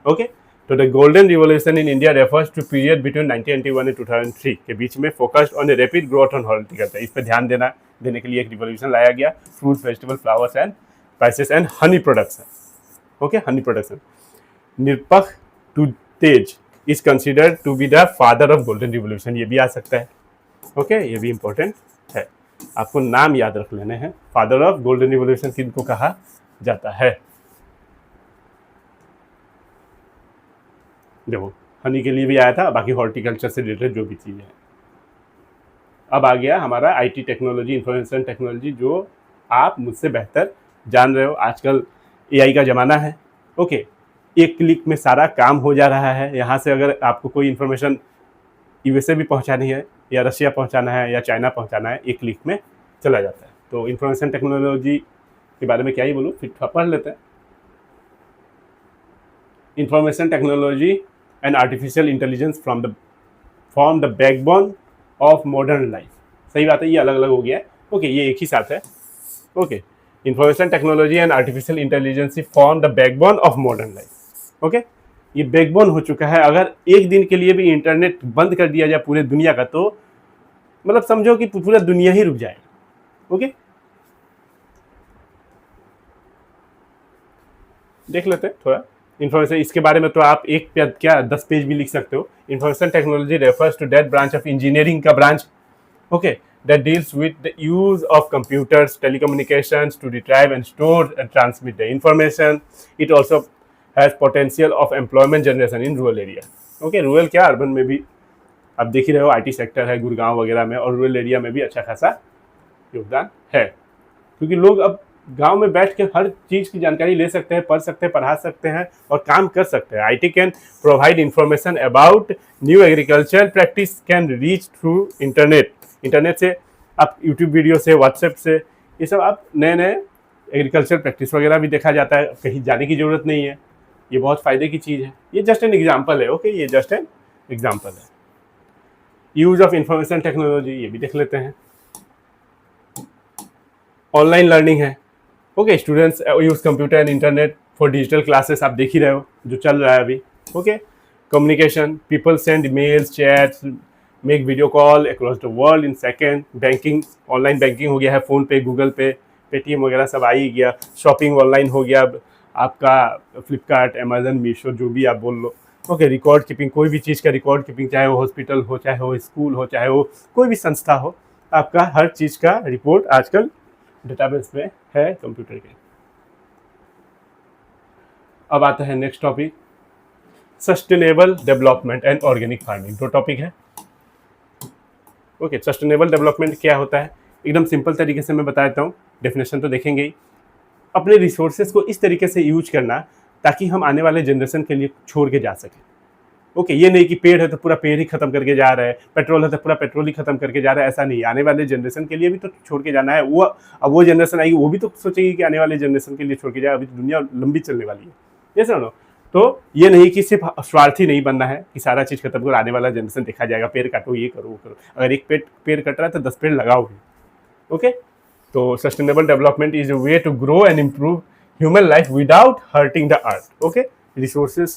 ओके तो the golden revolution in India refers to period between 1991 and 2003 के बीच में focused on the rapid growth on horticulture. इस पर ध्यान देने के लिए एक रिवॉल्यूशन लाया गया, fruits vegetable flowers and spices and honey production. Okay honey production. Nirpakh Tutej is considered to be the father of golden revolution, ये भी आ सकता है। ओके ये भी इंपॉर्टेंट है, आपको नाम याद रख लेने हैं, फादर ऑफ गोल्डन रिवॉल्यूशन किनको कहा जाता है। देखो हनी के लिए भी आया था, बाकी हॉर्टिकल्चर से रिलेटेड जो भी चीज़ है। अब आ गया हमारा आईटी टेक्नोलॉजी, इंफॉर्मेशन टेक्नोलॉजी, जो आप मुझसे बेहतर जान रहे हो, आजकल एआई का ज़माना है। ओके एक क्लिक में सारा काम हो जा रहा है। यहाँ से अगर आपको कोई इन्फॉर्मेशन यूएसए भी पहुँचानी है या रशिया पहुँचाना है या चाइना पहुँचाना है, एक क्लिक में चला जाता है। तो इंफॉर्मेशन टेक्नोलॉजी के बारे में क्या ही बोलूँ, फिर पढ़ लेते हैं। Information technology and artificial intelligence form the backbone of modern life. सही बात है, ये अलग अलग हो गया है। ओके ये एक ही साथ है। Okay information technology and artificial intelligence form the backbone of modern life. Okay ये बैकबोन हो चुका है। अगर एक दिन के लिए भी इंटरनेट बंद कर दिया जाए पूरे दुनिया का, तो मतलब समझो कि पूरा दुनिया ही रुक जाएगा। ओके देख लेते हैं थोड़ा इन्फॉर्मेशन इसके बारे में। तो आप एक पे क्या 10 पेज भी लिख सकते हो। Information technology refers to that branch of engineering का branch, okay, that deals with the use of computers, telecommunications to retrieve and store and transmit the information. It also has potential of employment generation in rural area. Okay, rural क्या urban में भी आप देख ही रहे हो, IT sector है गुड़गांव वगैरह में, और रूरल एरिया में भी अच्छा खासा योगदान है, क्योंकि लोग अब गांव में बैठ के हर चीज़ की जानकारी ले सकते हैं, पढ़ सकते हैं, पढ़ा सकते हैं और काम कर सकते हैं। IT can provide information about new agriculture practice can reach through internet से, आप यूट्यूब वीडियो से, व्हाट्सएप से, ये सब आप नए नए एग्रीकल्चर प्रैक्टिस वगैरह भी देखा जाता है, कहीं जाने की ज़रूरत नहीं है। ये बहुत फ़ायदे की चीज़ है। ये जस्ट एन एग्जाम्पल है। ओके ये जस्ट एन एग्जाम्पल है। यूज ऑफ इंफॉर्मेशन टेक्नोलॉजी ये भी देख लेते हैं। ऑनलाइन लर्निंग है। Okay students use computer and internet for digital classes, आप देख ही रहे हो जो चल रहा है अभी। Okay communication, people send mails, chats, make video call across the world in second. Banking, online banking हो गया है, फ़ोन पे, गूगल पे, पेटीएम वगैरह सब आ ही गया। शॉपिंग ऑनलाइन हो गया, आपका फ्लिपकार्ट, अमेजन, मीशो, जो भी आप बोल लो। ओके रिकॉर्ड कीपिंग, कोई भी चीज़ का रिकॉर्ड कीपिंग, चाहे वो हॉस्पिटल हो, चाहे वो स्कूल हो, चाहे वो कोई भी संस्था हो, आपका हर चीज़ का रिपोर्ट आजकल डेटाबेस में है कंप्यूटर के। अब आता है next topic, sustainable development and organic farming. दो टॉपिक है। ओके सस्टेनेबल डेवलपमेंट क्या होता है, एकदम सिंपल तरीके से मैं बता देता हूँ, डेफिनेशन तो देखेंगे ही। अपने रिसोर्सेज को इस तरीके से यूज करना ताकि हम आने वाले जनरेशन के लिए छोड़ के जा सकें। ओके ये नहीं कि पेड़ है तो पूरा पेड़ ही खत्म करके जा रहा है, पेट्रोल है तो पूरा पेट्रोल ही खत्म करके जा रहा है, ऐसा नहीं। आने वाले जनरेशन के लिए भी तो छोड़ के जाना है। वो अब वो जनरेशन आएगी, वो भी तो सोचेगी कि आने वाले जनरेशन के लिए छोड़ के जाए। अभी तो दुनिया लंबी चलने वाली है, ये सुनो। तो ये नहीं कि सिर्फ स्वार्थी नहीं बनना है कि सारा चीज़ खत्म करो, आने वाला जनरेशन देखा जाएगा, पेड़ काटो, ये करो, वो करो। अगर एक पेड़ कट रहा है तो 10 पेड़ लगाओ भी। ओके तो sustainable development is a way to grow and improve human life without hurting the earth. Okay resources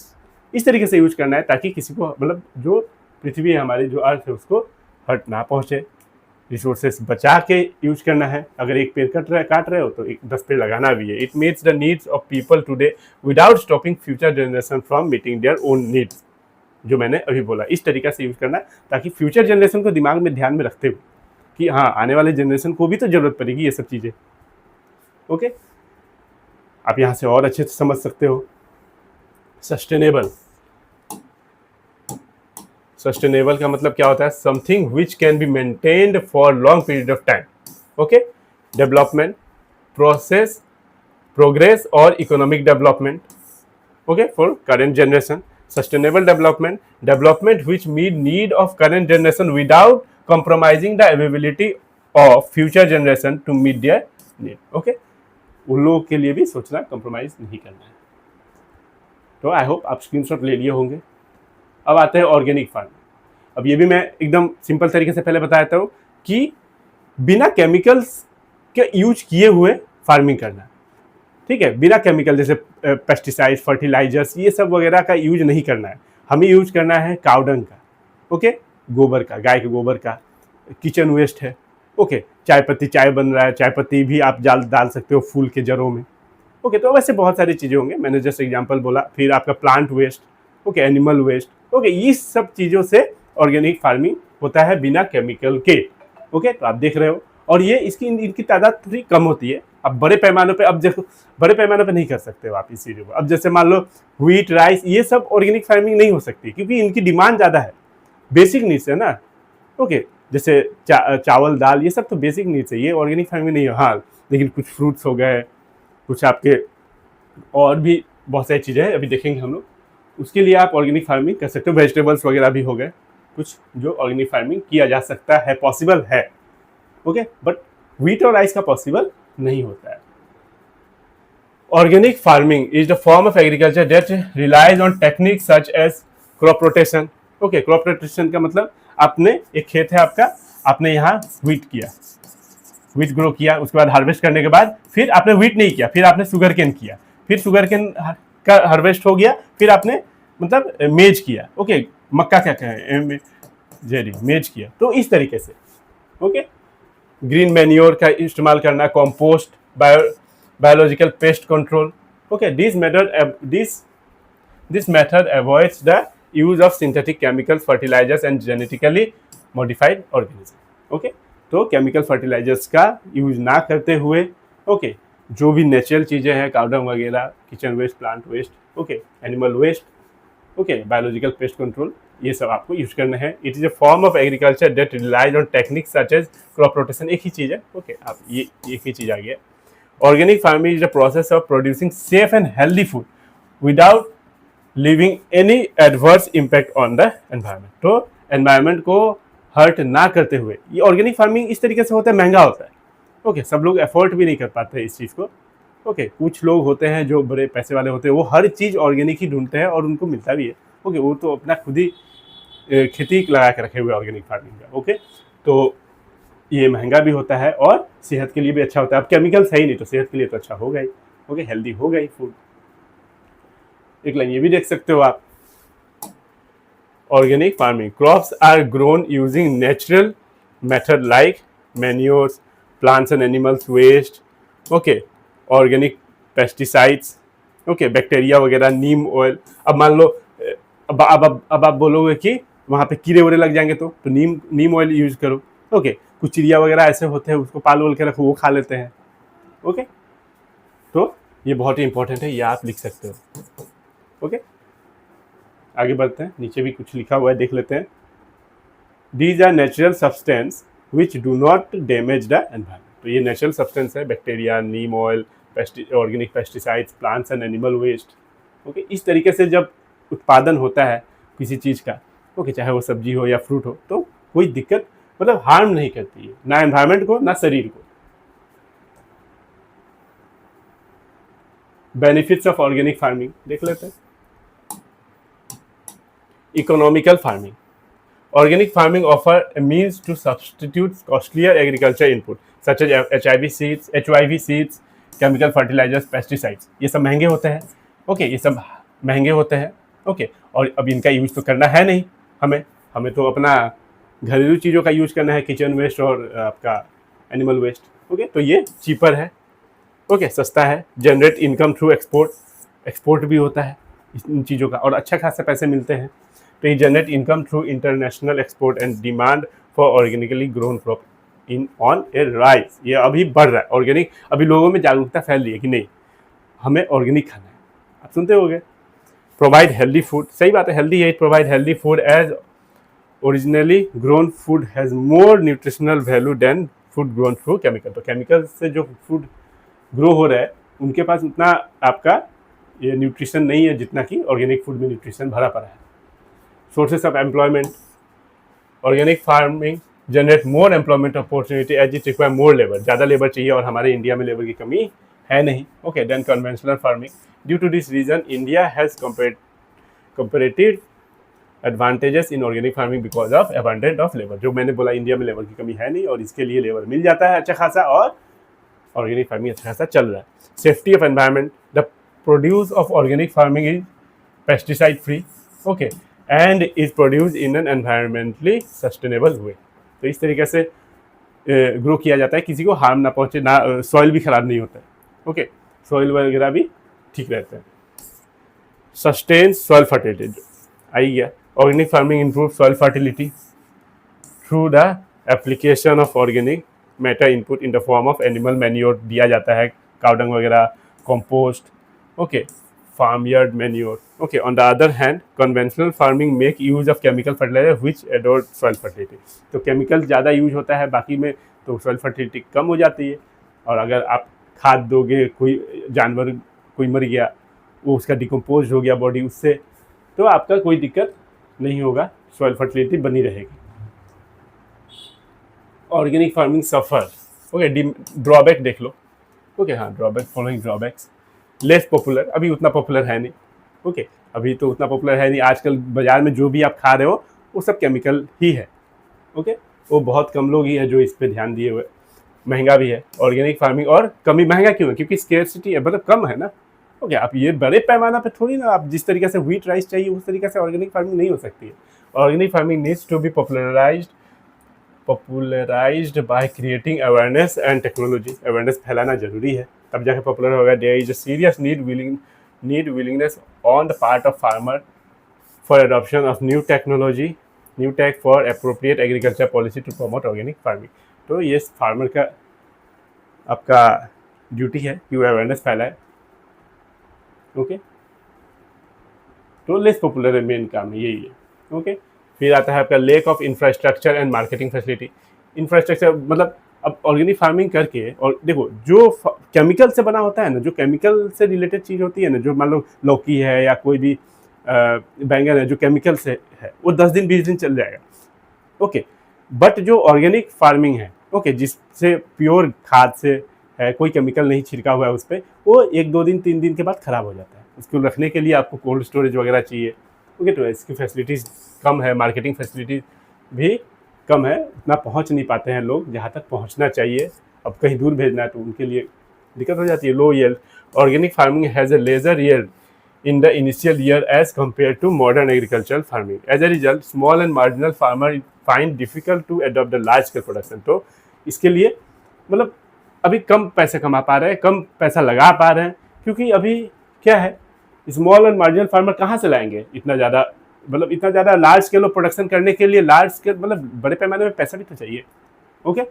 इस तरीके से यूज करना है ताकि किसी को, मतलब जो पृथ्वी है हमारी, जो अर्थ है, उसको हर्ट ना पहुँचे। रिसोर्सेज बचा के यूज करना है। अगर एक पेड़ काट रहे हो तो 10 पेड़ लगाना भी है। It meets the needs of people today without stopping future generation from meeting their own needs, जो मैंने अभी बोला। इस तरीके से यूज करना ताकि फ्यूचर जनरेशन को दिमाग में ध्यान में रखते हुए कि हाँ आने वाले जनरेशन को भी तो ज़रूरत पड़ेगी ये सब चीज़ें। ओके, आप यहाँ से और अच्छे से समझ सकते हो। सस्टेनेबल, सस्टेनेबल का मतलब क्या होता है? Something which can be maintained for long period of time. Okay, development, process, progress और economic development, okay, for current generation. Sustainable development, development which meet need of current generation without compromising the availability of future generation to meet their need. Okay, उन लोगों के लिए भी सोचना, compromise नहीं करना है। तो आई होप आप स्क्रीनशॉट ले लिए होंगे। अब आते हैं ऑर्गेनिक फार्मिंग। अब ये भी मैं एकदम सिंपल तरीके से पहले बताता हूँ कि बिना केमिकल्स के यूज किए हुए फार्मिंग करना, ठीक है, बिना केमिकल जैसे पेस्टिसाइड, फर्टिलाइजर्स, ये सब वगैरह का यूज नहीं करना है। हमें यूज करना है काउडंग का, ओके, गोबर का, गाय के गोबर का, किचन वेस्ट है, ओके, चाय पत्ती, चाय बन रहा है, चाय पत्ती भी आप डाल सकते हो फूल के जड़ों में, ओके। तो वैसे बहुत सारी चीज़ें होंगे, मैंने जैसे एग्जांपल बोला। फिर आपका plant waste, okay, animal waste, okay, इस सब चीज़ों से ऑर्गेनिक फार्मिंग होता है बिना केमिकल के, ओके। तो आप देख रहे हो, और ये इनकी तादाद थोड़ी कम होती है। अब बड़े पैमानों पे, अब देखो बड़े पैमानों पे नहीं कर सकते हो आप इस चीज़ों को। अब जैसे मान लो व्हीट, राइस, ये सब ऑर्गेनिक फार्मिंग नहीं हो सकती क्योंकि इनकी डिमांड ज़्यादा है, बेसिक नीड्स है ना, ओके। जैसे चावल, दाल, ये सब तो बेसिक नीड्स है, ये ऑर्गेनिक फार्मिंग नहीं है। हाँ, लेकिन कुछ फ्रूट्स हो गए, कुछ आपके और भी बहुत सारी चीज़ें हैं, अभी देखेंगे हम लोग, उसके लिए आप ऑर्गेनिक फार्मिंग कर सकते हो। वेजिटेबल्स वगैरह भी हो गए कुछ जो ऑर्गेनिक फार्मिंग किया जा सकता है, पॉसिबल है, ओके। बट व्हीट और राइस का पॉसिबल नहीं होता है। Organic farming is the form of agriculture that relies on techniques such as crop rotation. Okay, crop rotation का मतलब आपने एक खेत है आपका, आपने यहाँ व्हीट किया, व्हीट ग्रो किया, उसके बाद हार्वेस्ट करने के बाद फिर आपने व्हीट नहीं किया, फिर आपने शुगर केन किया, फिर शुगर केन का हार्वेस्ट हो गया, फिर आपने मतलब मेज किया, ओके, मक्का क्या कहें, जेरी, मेज किया। तो इस तरीके से, ओके। ग्रीन मैन्योर का इस्तेमाल करना, compost, biological pest control, okay. This method avoids the use of synthetic chemicals, fertilizers and genetically modified organisms, okay. तो केमिकल फर्टिलाइजर्स का यूज ना करते हुए, ओके, जो भी नेचुरल चीज़ें हैं, काउडंग वगैरह, kitchen waste, plant waste, okay, animal waste, okay, biological pest control, ये सब आपको यूज करना है। It is a form of agriculture that relies on techniques such as crop rotation, एक ही चीज़ है, ओके। आप ये एक ही चीज़ आ गया। Organic farming is the process of producing safe and healthy food without leaving any adverse impact on the environment. तो environment को hurt ना करते हुए, ये organic farming इस तरीके से होता है, महंगा होता है, ओके, सब लोग एफोर्ड भी नहीं कर पाते इस चीज़ को, ओके। कुछ लोग होते हैं जो बड़े पैसे वाले होते हैं, वो हर चीज़ ऑर्गेनिक ही ढूंढते हैं और उनको मिलता भी है, ओके। वो तो अपना खुद ही खेती लगा के रखे हुए ऑर्गेनिक फार्मिंग का, ओके। तो ये महंगा भी होता है और सेहत के लिए भी अच्छा होता है। अब केमिकल्स है ही नहीं तो सेहत के लिए तो अच्छा होगा ही, ओके, हेल्दी होगा ही फूड। एक लाइन ये भी देख सकते हो आप, organic farming, crops are grown using natural method like manures, plants and animals waste, okay, organic pesticides, okay, bacteria वगैरह, नीम ऑयल। अब मान लो अब आप बोलोगे कि वहाँ पे कीड़े वड़े लग जाएंगे तो नीम ऑयल यूज करो, ओके। कुछ चिड़िया वगैरह ऐसे होते हैं, उसको पाल वोल के रखो, वो खा लेते हैं, ओके। तो ये बहुत ही इंपॉर्टेंट है, ये आप लिख सकते हो, ओके। आगे बढ़ते हैं, नीचे भी कुछ लिखा हुआ है, देख लेते हैं। These are natural substance which do not damage the environment. तो ये नेचुरल सब्सटेंस है, bacteria, neem oil, organic pesticides, plants and animal waste, okay. इस तरीके से जब उत्पादन होता है किसी चीज़ का, ओके, चाहे वो सब्जी हो या फ्रूट हो, तो कोई दिक्कत मतलब हार्म नहीं करती है, ना एनवायरमेंट को ना शरीर को। बेनिफिट्स ऑफ ऑर्गेनिक फार्मिंग देख लेते हैं। Economical farming, organic farming offer a means to substitute costlier agriculture input such as HIV seeds, chemical fertilizers, pesticides। ये सब महंगे होते हैं, ओके, ये सब महंगे होते हैं, ओके। और अब इनका यूज तो करना है नहीं, हमें तो अपना घरेलू चीज़ों का यूज करना है, किचन वेस्ट और आपका एनिमल वेस्ट, ओके। तो ये चीपर है, ओके, सस्ता है। जनरेट इनकम थ्रू एक्सपोर्ट भी होता है इन चीज़ों का और अच्छा खासा पैसे मिलते हैं। तो ये generate income through international export and demand for organically grown crop in on A rise, ये अभी बढ़ रहा है ऑर्गेनिक, अभी लोगों में जागरूकता फैल रही है कि नहीं हमें ऑर्गेनिक खाना है। आप सुनते होंगे प्रोवाइड हेल्दी फूड, सही बात है, हेल्दी है, provide healthy food as originally grown food has more nutritional value than food grown through chemical. तो केमिकल से जो फूड ग्रो हो रहा है उनके पास उतना आपका ये न्यूट्रिशन नहीं है जितना कि ऑर्गेनिक फूड में न्यूट्रिशन भरा पड़ा है। Sources of employment, organic farming generate more employment opportunity as it require more labour, ज़्यादा लेबर चाहिए और हमारे इंडिया में लेबर की कमी है नहीं। Okay, then conventional farming, due to this reason India has comparative advantages in organic farming because of abundant of labour. जो मैंने बोला इंडिया में लेबर की कमी है नहीं और इसके लिए लेबर मिल जाता है अच्छा खासा और ऑर्गेनिक फार्मिंग अच्छा खासा चल रहा है। Safety of environment, the produce of organic farming is pesticide free, okay, and is produce in an environmentally sustainable way. तो इस तरीके से ग्रो किया जाता है, किसी को हार्म ना पहुंचे, ना सॉइल भी खराब नहीं होता है। ओके, सॉइल वगैरह भी ठीक रहते हैं। सस्टेन सॉइल फर्टिलिटी आई गया, organic farming improve soil fertility through the application of organic matter input in the form of animal manure दिया जाता है, काउडंग वगैरह, compost, okay, farm yard manure. Okay, on the other hand conventional farming make use of chemical fertilizer which erode soil fertility. तो chemical ज़्यादा use होता है बाकी में तो सॉइल फर्टिलिटी कम हो जाती है। और अगर आप खाद दोगे, कोई जानवर कोई मर गया वो उसका डिकम्पोज हो गया बॉडी उससे, तो आपका कोई दिक्कत नहीं होगा, सॉइल फर्टिलिटी बनी रहेगी। ऑर्गेनिक फार्मिंग सफ़र, ओके, ड्रॉबैक देख लो। ओके, हाँ, drawback, following drawbacks, less popular, अभी उतना पॉपुलर है नहीं। ओके, अभी तो उतना पॉपुलर है नहीं, आजकल बाज़ार में जो भी आप खा रहे हो वो सब केमिकल ही है। ओके, वो बहुत कम लोग ही है जो इस पर ध्यान दिए हुए। महंगा भी है ऑर्गेनिक फार्मिंग, और कमी महंगा क्यों है? क्योंकि स्केर्सिटी है, मतलब कम है ना। ओके, आप ये बड़े पैमाना पे थोड़ी ना, आप जिस तरीके से व्हीट राइस चाहिए उस तरीके से ऑर्गेनिक फार्मिंग नहीं हो सकती है। Organic farming needs to be popularised by creating awareness and technology. Awareness फैलाना जरूरी है, तब जाके पॉपुलर होगा। There is a serious willingness on the part of farmer for adoption of new technology, new tech for appropriate agriculture policy to promote organic farming. तो ये farmer का आपका ड्यूटी है कि वो अवेयरनेस फैलाए। ओके, तो लेस पॉपुलर है, मेन काम यही है। ओके, फिर आता है आपका lake of infrastructure and marketing facility. Infrastructure मतलब अब ऑर्गेनिक फार्मिंग करके, और देखो जो केमिकल से बना होता है ना, जो केमिकल से रिलेटेड चीज़ होती है ना, जो मान लो लौकी है या कोई भी बैंगन है जो केमिकल से है, वो 10 दिन 20 दिन चल जाएगा। ओके, बट जो ऑर्गेनिक फार्मिंग है, ओके, जिससे प्योर खाद से है, कोई केमिकल नहीं छिड़का हुआ है उस पर, वो 1-2 दिन 3 दिन के बाद ख़राब हो जाता है। उसको रखने के लिए आपको कोल्ड स्टोरेज वगैरह चाहिए। ओके, तो इसकी फैसिलिटीज़ कम है, मार्केटिंग फैसिलिटीज़ भी कम है, उतना पहुंच नहीं पाते हैं लोग जहां तक पहुंचना चाहिए। अब कहीं दूर भेजना है तो उनके लिए दिक्कत हो जाती है। Low yield, organic farming has a lesser yield in the initial year as compared to modern agricultural farming. As a result, small and marginal farmer find difficult to adopt the large scale production. तो इसके लिए मतलब अभी कम पैसे कमा पा रहे हैं, कम पैसा लगा पा रहे हैं, क्योंकि अभी क्या है, स्मॉल एंड मार्जिनल फार्मर कहाँ से लाएंगे इतना ज़्यादा, मतलब इतना ज़्यादा लार्ज स्केल प्रोडक्शन करने के लिए लार्ज स्केल मतलब बड़े पैमाने में पैसा भी तो चाहिए। Okay,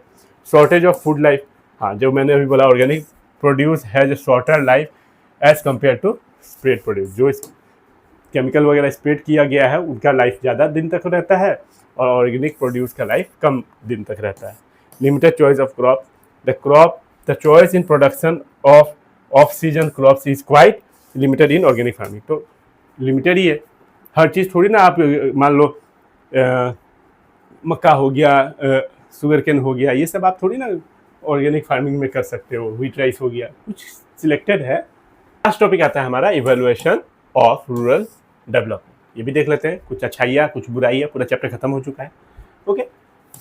shortage of food life, हाँ, जो मैंने अभी बोला organic produce has a shorter life as compare to spread produce. जो केमिकल वगैरह स्प्रेड किया गया है उनका लाइफ ज़्यादा दिन तक रहता है और ऑर्गेनिक प्रोड्यूस का लाइफ कम दिन तक रहता है। Limited choice of crop, the choice in production off season crops is quite limited in organic farming. तो लिमिटेड ही है, हर चीज़ थोड़ी ना आप मान लो मक्का हो गया, शुगर केन हो गया, ये सब आप थोड़ी ना ऑर्गेनिक फार्मिंग में कर सकते हो। व्हीट राइस हो गया, कुछ सिलेक्टेड है। लास्ट टॉपिक आता है हमारा इवैल्यूएशन ऑफ रूरल डेवलपमेंट। ये भी देख लेते हैं, कुछ अच्छाइयाँ कुछ बुराइयाँ, पूरा चैप्टर खत्म हो चुका है। ओके,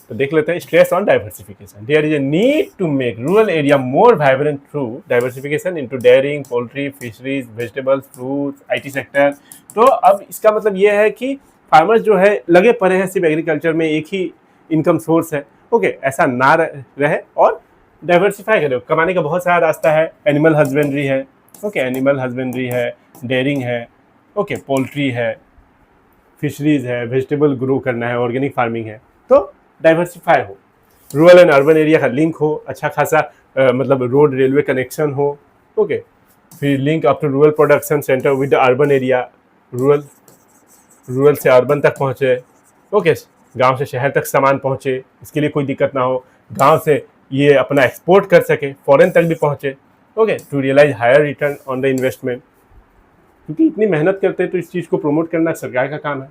तो देख लेते हैं stress on diversification. There is a need to make rural area more vibrant through diversification into dairying, poultry, fisheries, vegetables, fruits, IT sector. तो अब इसका मतलब ये है कि फार्मर्स जो है लगे पड़े हैं सिर्फ एग्रीकल्चर में, एक ही इनकम सोर्स है। ओके, ऐसा ना रहे और डाइवर्सिफाई करें। कमाने का बहुत सारा रास्ता है। एनिमल हस्बेंड्री है, ओके, एनिमल हस्बेंड्री है, डेयरिंग है, ओके, पोल्ट्री है, फिशरीज है, वेजिटेबल ग्रो करना है, ऑर्गेनिक फार्मिंग है, तो डाइवर्सिफाई हो। रूरल एंड अर्बन एरिया का लिंक हो, अच्छा खासा मतलब रोड रेलवे कनेक्शन हो, ओके। फिर link up to rural production centre with the urban area, rural से अर्बन तक पहुँचे, ओके। गांव से शहर तक सामान पहुँचे, इसके लिए कोई दिक्कत ना हो, गांव से ये अपना एक्सपोर्ट कर सके, फॉरेन तक भी पहुँचे, okay. To realise higher return on the investment, क्योंकि इतनी मेहनत करते हैं तो इस चीज़ को प्रमोट करना सरकार का काम है।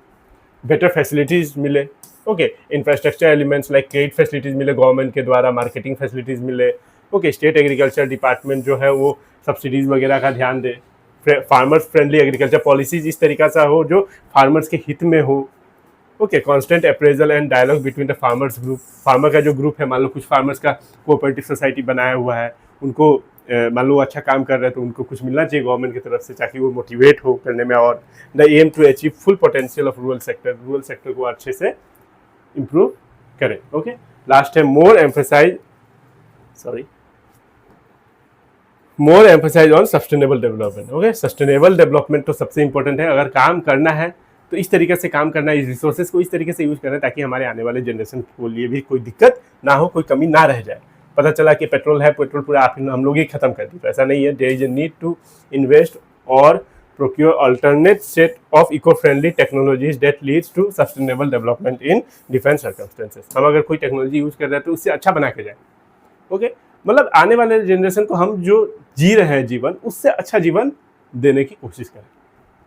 बेटर फैसिलिटीज़ मिले, okay. Infrastructure elements like credit facilities मिले गवर्नमेंट के द्वारा, मार्केटिंग फैसिलिटीज़ मिले, ओके। स्टेट एग्रीकल्चर डिपार्टमेंट जो है वो सब्सिडीज़ वगैरह का ध्यान दे, फार्मर्स फ्रेंडली एग्रीकल्चर पॉलिसीज इस तरीक़ा से हो जो फार्मर्स के हित में हो, okay. Constant appraisal and dialogue between the farmers group, farmer का जो ग्रुप है, मान लो कुछ फार्मर्स का कोऑपरेटिव सोसाइटी बनाया हुआ है, उनको मान लो अच्छा काम कर रहे हैं तो उनको कुछ मिलना चाहिए गवर्नमेंट की तरफ से ताकि वो मोटिवेट हो करने में। और the aim to achieve full potential of rural sector को अच्छे से इम्प्रूव करें, ओके। लास्ट है more emphasize on sustainable development, okay. Sustainable development तो सबसे इंपॉर्टेंट है। अगर काम करना है तो इस तरीके से काम करना है, इस रिसोर्सेज को इस तरीके से यूज करना है ताकि हमारे आने वाले जनरेशन के लिए भी कोई दिक्कत ना हो, कोई कमी ना रह जाए। पता चला कि पेट्रोल है, पेट्रोल पूरा हम लोग ही खत्म कर दी, तो ऐसा नहीं है। There is a need to invest और procure alternate set of eco-friendly technologies that leads to sustainable development in different circumstances। हम अगर कोई टेक्नोलॉजी यूज कर रहे हैं तो उससे अच्छा बना के जाए, ओके। मतलब आने वाले जनरेशन को हम जो जी रहे हैं जीवन, उससे अच्छा जीवन देने की कोशिश करें,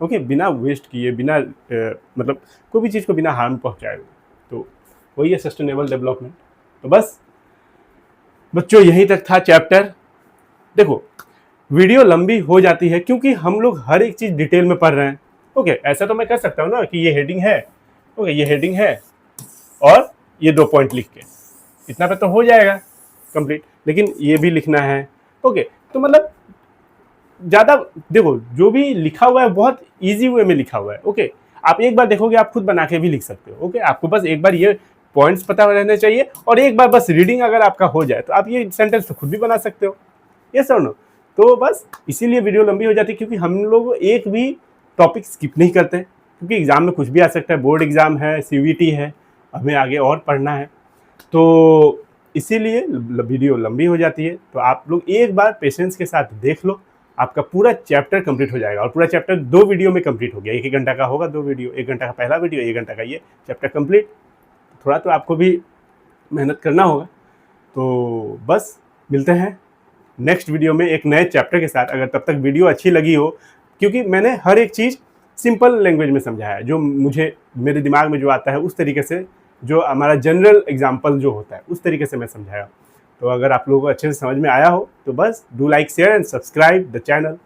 ओके। बिना वेस्ट किए, बिना मतलब कोई भी चीज़ को बिना हार्म पहुंचाए, तो वही है सस्टेनेबल डेवलपमेंट। तो बस बच्चों यहीं तक था चैप्टर। देखो वीडियो लंबी हो जाती है क्योंकि हम लोग हर एक चीज़ डिटेल में पढ़ रहे हैं, ओके। ऐसा तो मैं कर सकता हूँ ना कि ये हेडिंग है, ओके, ये हेडिंग है और ये 2 पॉइंट लिख के इतना पे तो हो जाएगा कंप्लीट, लेकिन ये भी लिखना है, ओके। तो मतलब ज़्यादा देखो जो भी लिखा हुआ है बहुत ईजी वे में लिखा हुआ है, ओके। आप एक बार देखोगे आप खुद बना के भी लिख सकते हो, ओके। आपको बस एक बार ये पॉइंट्स पता रहने चाहिए और एक बार बस रीडिंग अगर आपका हो जाए तो आप ये सेंटेंस तो खुद भी बना सकते हो, यस और नो। तो बस इसीलिए वीडियो लंबी हो जाती है क्योंकि हम लोग एक भी टॉपिक स्किप नहीं करते, क्योंकि एग्जाम में कुछ भी आ सकता है, बोर्ड एग्जाम है, सीवीटी है, हमें आगे और पढ़ना है, तो इसीलिए वीडियो लंबी हो जाती है। तो आप लोग एक बार पेशेंस के साथ देख लो, आपका पूरा चैप्टर कंप्लीट हो जाएगा। और पूरा चैप्टर 2 वीडियो में कंप्लीट हो गया, 1-1 घंटा का होगा 2 वीडियो, 1 घंटा का पहला वीडियो, 1 घंटा का ये चैप्टर कंप्लीट। थोड़ा तो आपको भी मेहनत करना होगा। तो बस मिलते हैं नेक्स्ट वीडियो में एक नए चैप्टर के साथ। अगर तब तक वीडियो अच्छी लगी हो, क्योंकि मैंने हर एक चीज़ सिंपल लैंग्वेज में समझाया है, जो मुझे मेरे दिमाग में जो आता है उस तरीके से, जो हमारा जनरल एग्जाम्पल जो होता है उस तरीके से मैं समझाया। तो अगर आप लोगों को अच्छे से समझ में आया हो तो बस do like share and subscribe the channel.